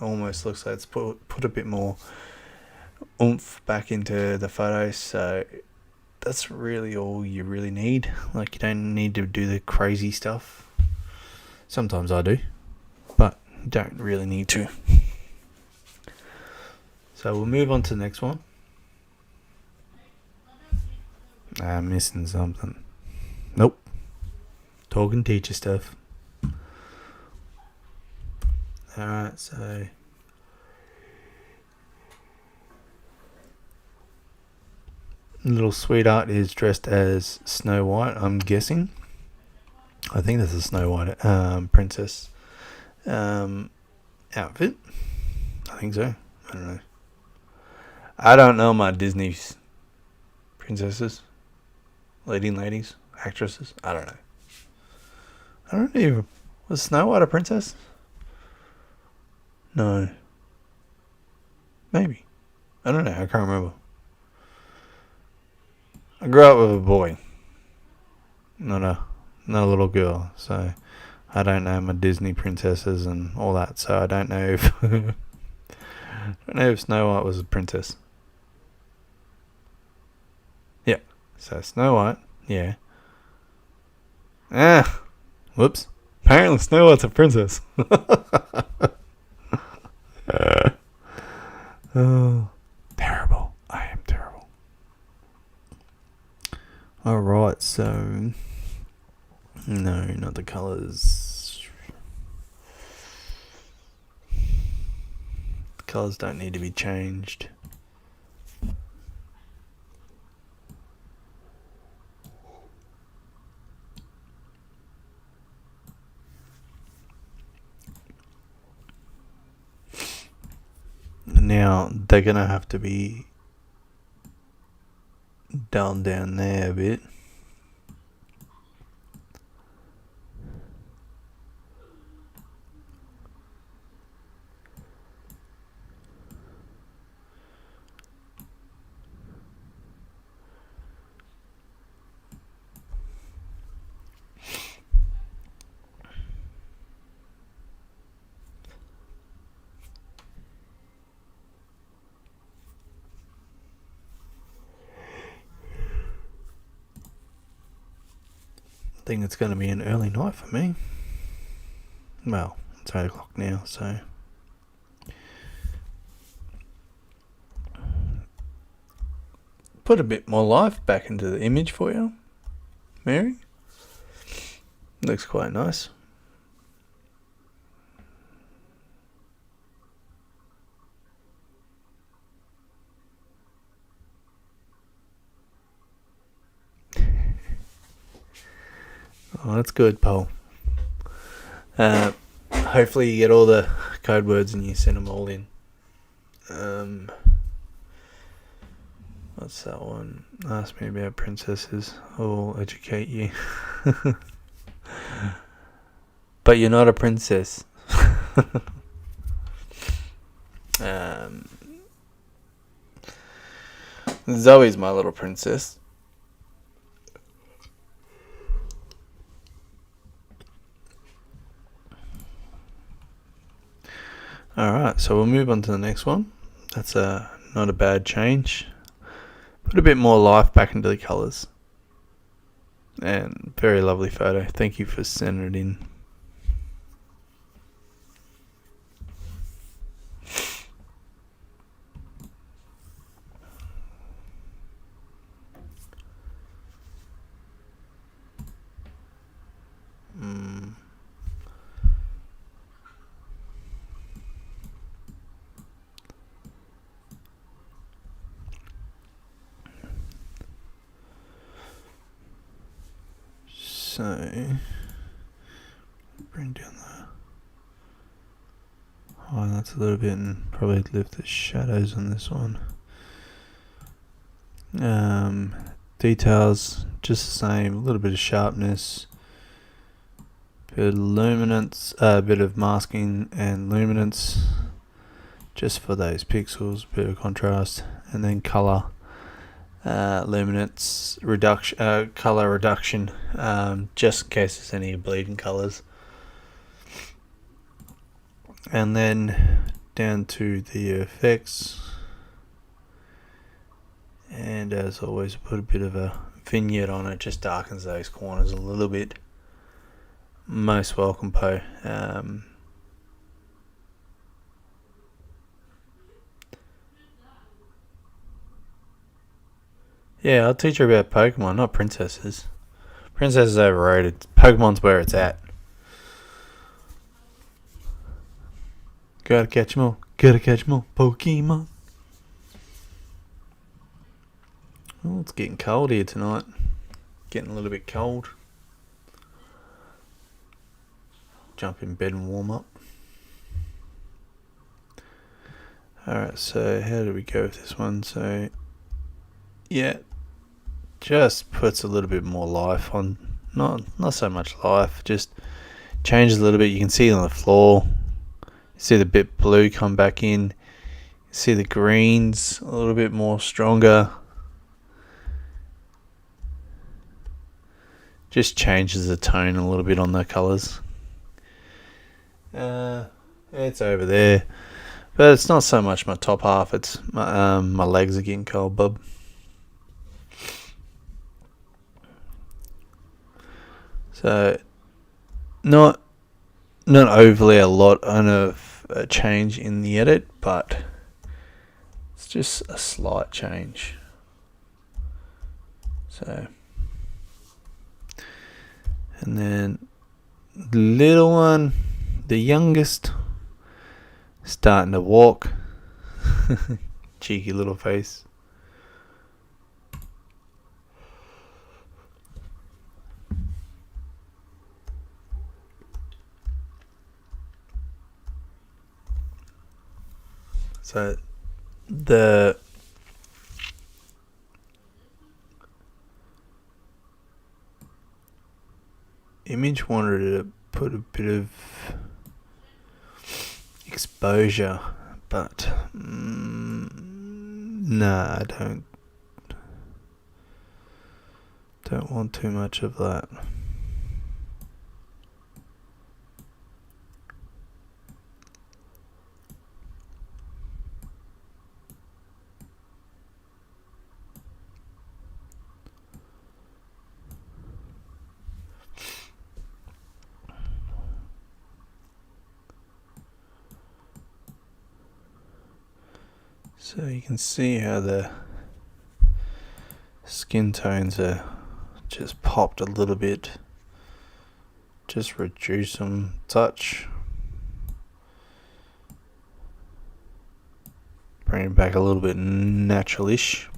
Almost looks like it's put a bit more oomph back into the photos. So that's really all you really need. Like you don't need to do the crazy stuff. Sometimes I do. Don't really need to. So we'll move on to the next one. I'm missing something. Nope. Talking teacher stuff. Alright, so little sweetheart is dressed as Snow White, I'm guessing. I think this is Snow White princess outfit. I think so. I don't know. I don't know my Disney princesses, leading ladies, actresses. I don't know. I don't know. Was Snow White a princess? No. Maybe. I don't know. I can't remember. I grew up with a boy, not a little girl, so I don't know my Disney princesses and all that. So I don't know if I don't know if Snow White was a princess. Yeah. So Snow White. Yeah. Whoops. Apparently Snow White's a princess. Oh, terrible. I am terrible. Alright, so no, not the colours. The colours don't need to be changed. Now they're gonna have to be dulled down there a bit. I think it's going to be an early night for me. Well, it's 8 o'clock now, so put a bit more life back into the image for you, Mary. Looks quite nice. Oh, that's good, Paul. Hopefully you get all the code words and you send them all in. What's that one? Ask me about princesses. I'll educate you. But you're not a princess. Zoe's my little princess. Alright, so we'll move on to the next one. That's not a bad change. Put a bit more life back into the colours. And very lovely photo. Thank you for sending it in. So, bring down the highlights a little bit and probably lift the shadows on this one. Details, just the same, a little bit of sharpness, bit of luminance, a bit of masking and luminance, just for those pixels, bit of contrast, and then color. Luminance reduction, color reduction, just in case there's any bleeding colors, and then down to the effects, and as always put a bit of a vignette on it, just darkens those corners a little bit. Most welcome, Poe. Yeah, I'll teach her about Pokemon, not princesses. Princesses overrated. Pokemon's where it's at. Gotta catch 'em all. Gotta catch 'em all. Pokemon. Oh, it's getting cold here tonight. Getting a little bit cold. Jump in bed and warm up. Alright, so how do we go with this one? So, yeah, just puts a little bit more life on. Not so much life, just changes a little bit. You can see it on the floor. You see the bit blue come back in. You see the greens a little bit more stronger. Just changes the tone a little bit on the colours. It's over there. But it's not so much my top half. It's my legs are getting cold, bub. So not overly a lot of a change in the edit, but it's just a slight change. So, and then the little one, the youngest, starting to walk. Cheeky little face. So the image wanted to put a bit of exposure, but nah, I don't want too much of that. So you can see how the skin tones are just popped a little bit. Just reduce them touch. Bring it back a little bit natural-ish.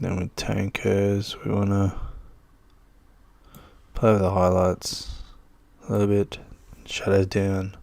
Then with tone curves, we want to play with the highlights a little bit, shadows down.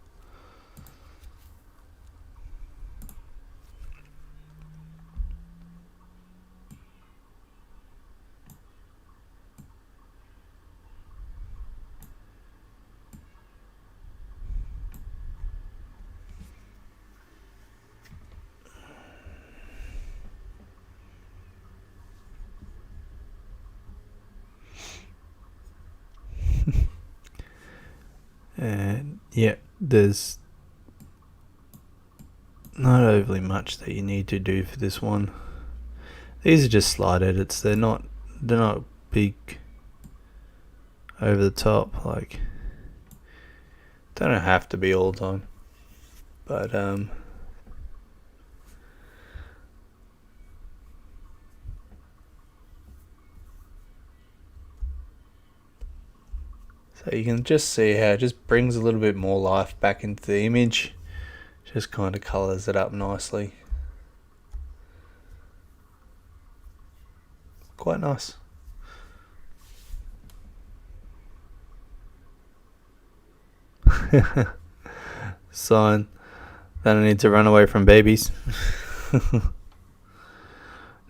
And yeah, there's not overly much that you need to do for this one. These are just slide edits. They're not big over the top. Like, they don't have to be all the time. But so you can just see how it just brings a little bit more life back into the image. Just kind of colours it up nicely. Quite nice. Sign that I need to run away from babies.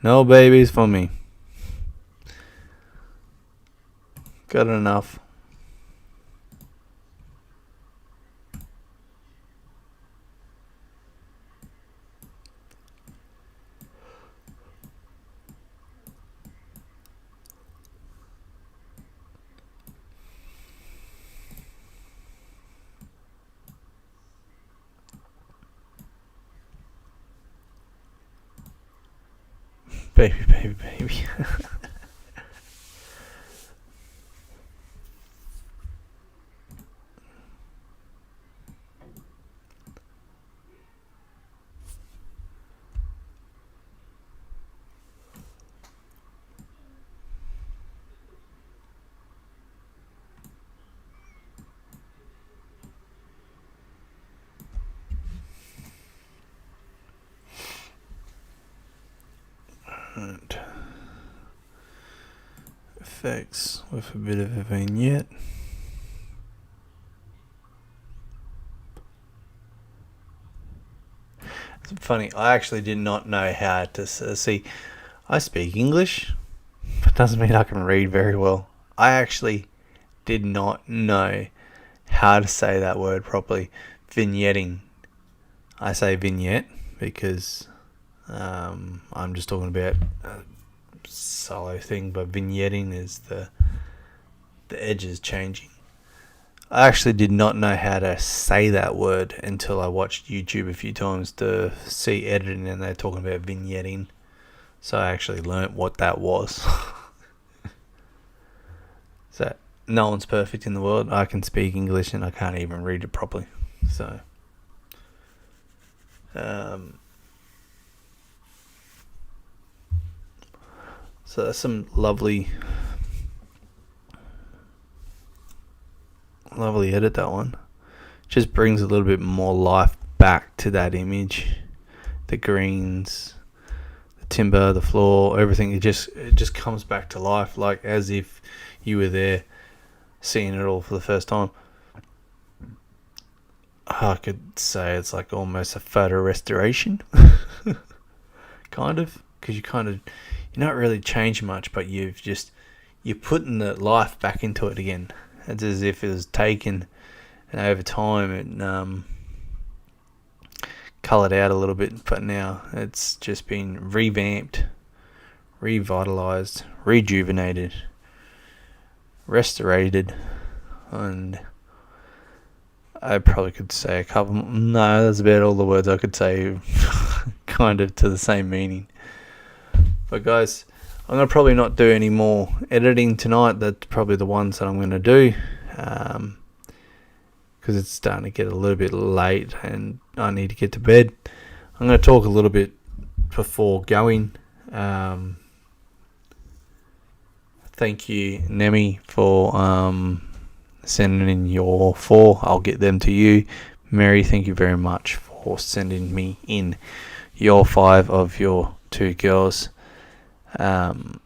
No babies for me. Got enough. Baby. Right. Effects with a bit of a vignette. It's funny, I actually did not know how to see. I speak English, but doesn't mean I can read very well. I actually did not know how to say that word properly. Vignetting. I say vignette because I'm just talking about a solo thing, but vignetting is the edges changing. I actually did not know how to say that word until I watched YouTube a few times to see editing, and they're talking about vignetting. So I actually learnt what that was. So no one's perfect in the world. I can speak English and I can't even read it properly. So so that's some lovely edit, that one. Just brings a little bit more life back to that image. The greens, the timber, the floor, everything. It just comes back to life, like as if you were there seeing it all for the first time. I could say it's like almost a photo restoration. Kind of, because you're not really changing much, but you're putting the life back into it again. It's as if it was taken, and over time it coloured out a little bit, but now it's just been revamped, revitalised, rejuvenated, restorated, and I probably could say a couple. No, that's about all the words I could say, kind of to the same meaning. But guys, I'm going to probably not do any more editing tonight. That's probably the ones that I'm going to do, because it's starting to get a little bit late and I need to get to bed. I'm going to talk a little bit before going. Thank you, Nemi, for sending in your 4. I'll get them to you. Mary, thank you very much for sending me in your 5 of your 2 girls. I'll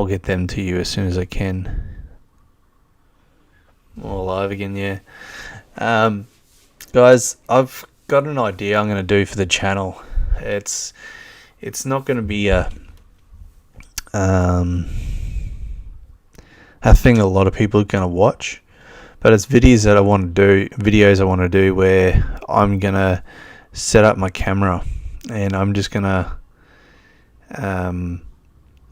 get them to you as soon as I can. All live again, yeah. Guys, I've got an idea I'm going to do for the channel. It's not going to be a thing a lot of people are going to watch, but it's videos I want to do where I'm going to set up my camera and I'm just going to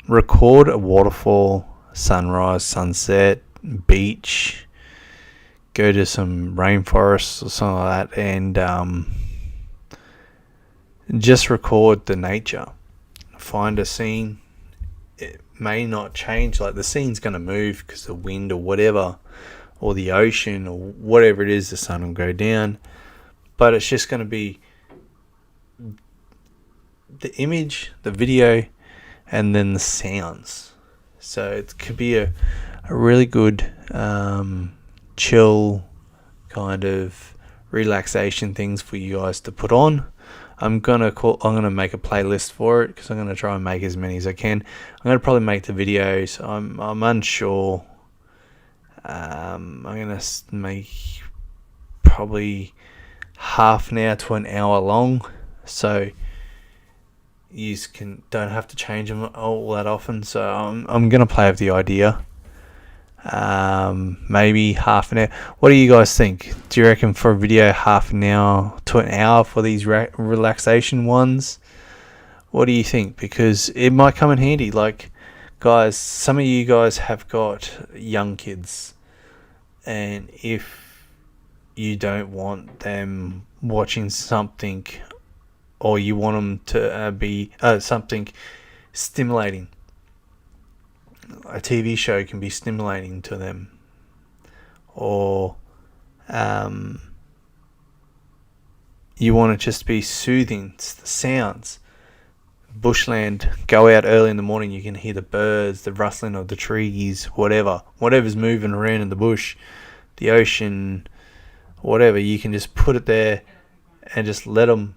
record a waterfall, sunrise, sunset, beach, go to some rainforests or something like that, and just record the nature. Find a scene. It may not change, like the scene's going to move because of the wind or whatever, or the ocean or whatever it is, the sun will go down, but it's just going to be the image, the video, and then the sounds. So it could be a really good chill kind of relaxation things for you guys to put on. I'm gonna make a playlist for it because I'm gonna try and make as many as I can. I'm gonna probably make the videos. I'm unsure. I'm gonna make probably half an hour to an hour long, so you don't have to change them all that often. So I'm gonna play with the idea. Maybe half an hour. What do you guys think? Do you reckon for a video half an hour to an hour for these relaxation ones? What do you think? Because it might come in handy. Like, guys, some of you guys have got young kids, and if you don't want them watching something, or you want them to be something stimulating, a TV show can be stimulating to them, or you want to just be soothing. It's the sounds. Bushland, go out early in the morning, you can hear the birds, the rustling of the trees, whatever's moving around in the bush, the ocean, whatever. You can just put it there and just let them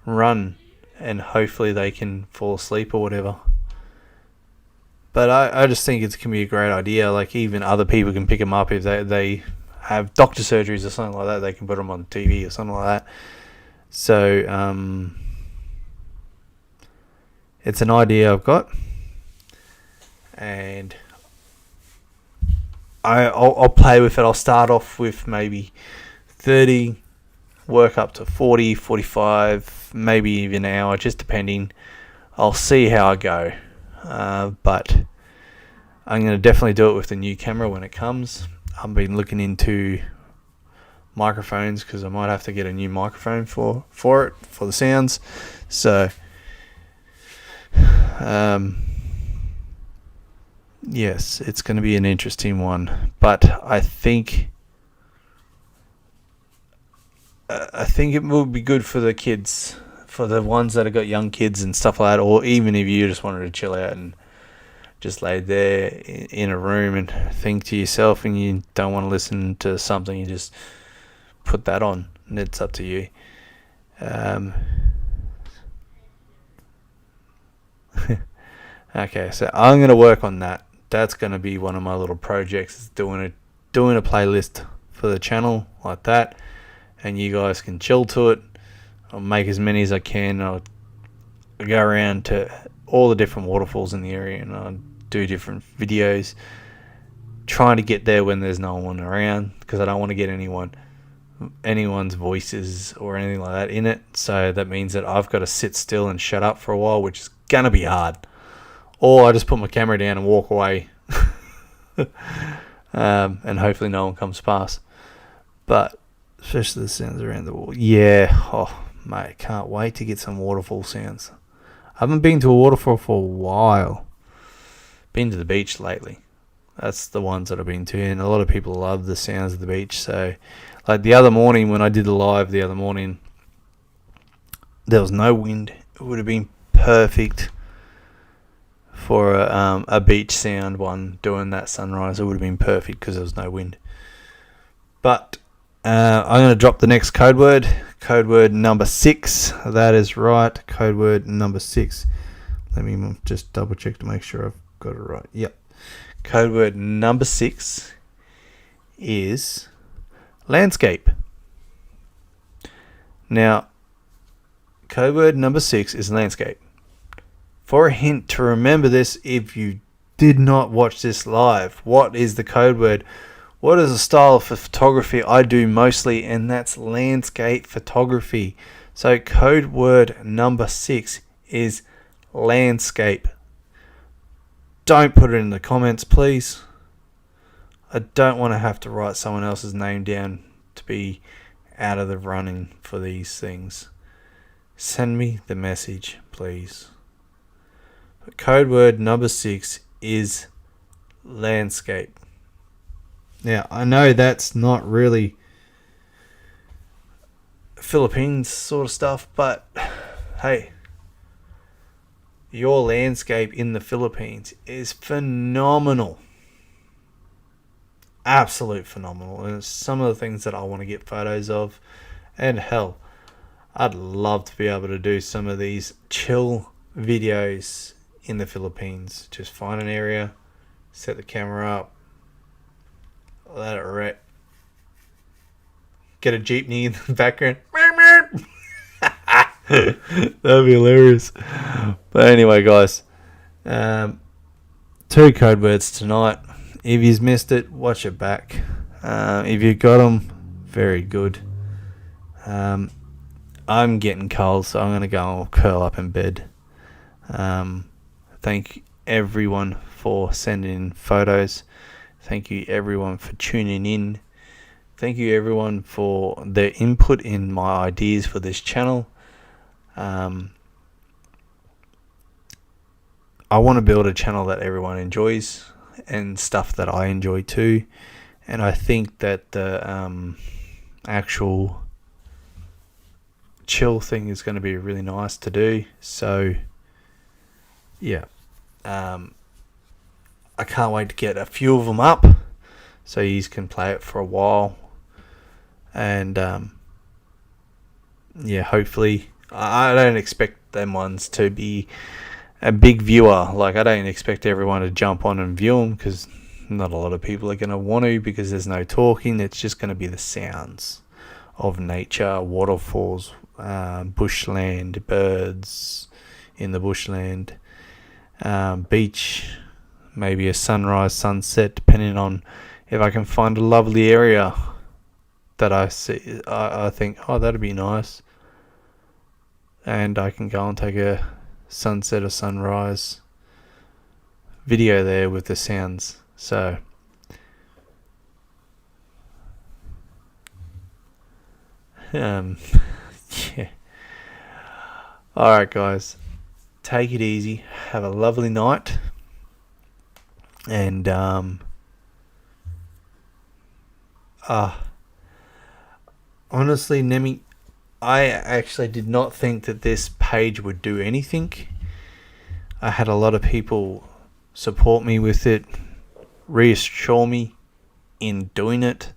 run and hopefully they can fall asleep or whatever. But I just think it can be a great idea. Like, even other people can pick them up if they have doctor surgeries or something like that. They can put them on TV or something like that. So it's an idea I've got, and I'll play with it. I'll start off with maybe 30, work up to 40, 45, maybe even an hour, just depending. I'll see how I go. But I'm going to definitely do it with the new camera when it comes. I've been looking into microphones because I might have to get a new microphone for the sounds. So yes, it's going to be an interesting one, but I think it will be good for the kids, for the ones that have got young kids and stuff like that, or even if you just wanted to chill out and just lay there in a room and think to yourself and you don't want to listen to something, you just put that on, and it's up to you. Okay, so I'm going to work on that. That's going to be one of my little projects, is doing a playlist for the channel like that, and you guys can chill to it. I'll make as many as I can. I'll go around to all the different waterfalls in the area and I'll do different videos, trying to get there when there's no one around, because I don't want to get anyone's voices or anything like that in it. So that means that I've got to sit still and shut up for a while, which is going to be hard. Or I just put my camera down and walk away. And hopefully no one comes past. But especially the sounds around the wall. Yeah. Oh, mate, can't wait to get some waterfall sounds. I haven't been to a waterfall for a while. Been to the beach lately. That's the ones that I've been to. And a lot of people love the sounds of the beach. So, like the other morning when I did the live the other morning, there was no wind. It would have been perfect for a beach sound one, doing that sunrise. It would have been perfect because there was no wind. But I'm going to drop the next code word number 6. That is right, code word number 6. Let me just double check to make sure I've got it right. Yep, code word number 6 is landscape. Now, code word number 6 is landscape. For a hint to remember this, if you did not watch this live, what is the code word? What is the style of photography I do mostly? And that's landscape photography. So code word number 6 is landscape. Don't put it in the comments, please. I don't want to have to write someone else's name down to be out of the running for these things. Send me the message, please. But code word number 6 is landscape. Now, I know that's not really Philippines sort of stuff, but hey, your landscape in the Philippines is phenomenal. Absolute phenomenal. And it's some of the things that I want to get photos of. And hell, I'd love to be able to do some of these chill videos in the Philippines. Just find an area, set the camera up, let it rip, get a jeepney in the background. That'd be hilarious. But anyway, guys, 2 code words tonight. If you've missed it, watch it back. If you got them, very good. I'm getting cold, so I'm going to go and curl up in bed. Thank everyone for sending in photos. Thank you everyone for tuning in. Thank you everyone for their input in my ideas for this channel. I want to build a channel that everyone enjoys and stuff that I enjoy too. And I think that the actual chill thing is going to be really nice to do. So yeah, I can't wait to get a few of them up so you can play it for a while. And yeah, hopefully I don't expect them ones to be a big viewer. Like, I don't expect everyone to jump on and view them, because not a lot of people are going to want to, because there's no talking. It's just going to be the sounds of nature, waterfalls, bushland, birds in the bushland, beach, maybe a sunrise, sunset, depending on if I can find a lovely area that I see. I think, oh, that'd be nice, and I can go and take a sunset or sunrise video there with the sounds. So yeah. Alright guys, take it easy, have a lovely night, and honestly, Nemi, I actually did not think that this page would do anything. I had a lot of people support me with it, reassure me in doing it.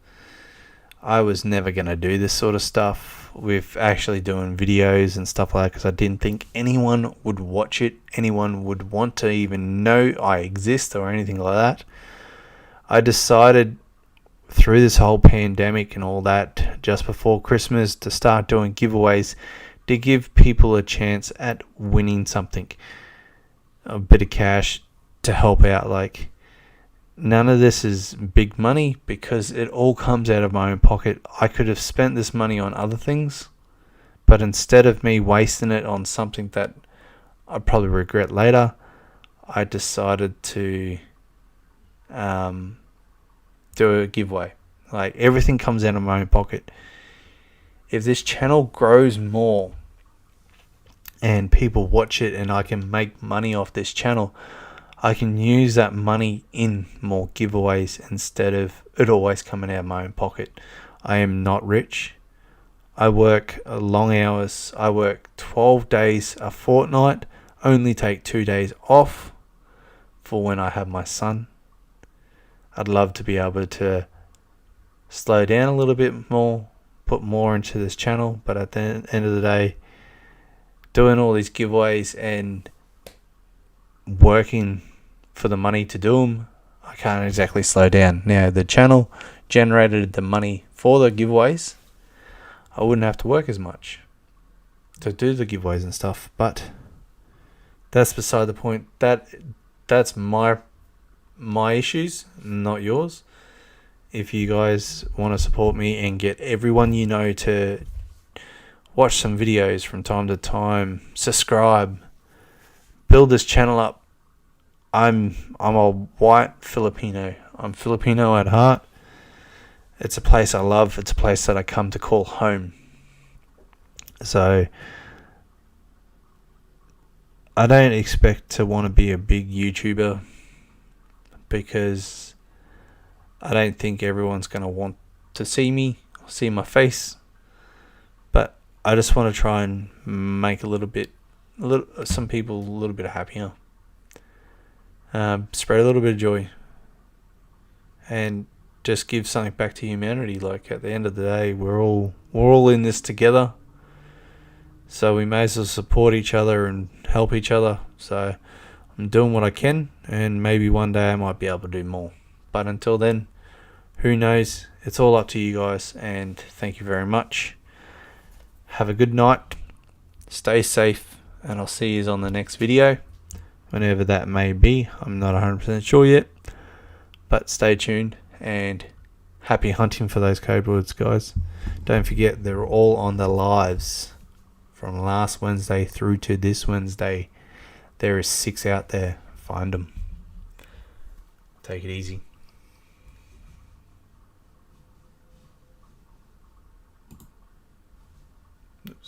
I was never going to do this sort of stuff with actually doing videos and stuff like that, because I didn't think anyone would watch it, anyone would want to even know I exist or anything like that. I decided through this whole pandemic and all that, just before Christmas, to start doing giveaways to give people a chance at winning something, a bit of cash to help out. Like, none of this is big money, because it all comes out of my own pocket. I could have spent this money on other things, but instead of me wasting it on something that I'd probably regret later, I decided to do a giveaway. Like, everything comes out of my own pocket. If this channel grows more and people watch it and I can make money off this channel, I can use that money in more giveaways instead of it always coming out of my own pocket. I am not rich. I work long hours. I work 12 days a fortnight, only take 2 days off for when I have my son. I'd love to be able to slow down a little bit more, put more into this channel, but at the end of the day, doing all these giveaways and working for the money to do them, I can't exactly slow down. Now, the channel generated the money for the giveaways, I wouldn't have to work as much to do the giveaways and stuff, but that's beside the point. That's my issues, not yours. If you guys want to support me and get everyone you know to watch some videos from time to time, subscribe, build this channel up. I'm a white Filipino. I'm Filipino at heart. It's a place I love. It's a place that I come to call home. So I don't expect to want to be a big YouTuber, because I don't think everyone's going to want to see me, see my face. But I just want to try and make some people a little bit happier. Spread a little bit of joy. And just give something back to humanity. Like, at the end of the day, we're all in this together. So we may as well support each other and help each other. So I'm doing what I can, and maybe one day I might be able to do more. But until then, who knows? It's all up to you guys, and thank you very much. Have a good night. Stay safe, and I'll see you on the next video, whenever that may be. I'm not 100% sure yet, but stay tuned, and happy hunting for those code words, guys. Don't forget, they're all on the lives from last Wednesday through to this Wednesday. There is 6 out there. Find them. Take it easy.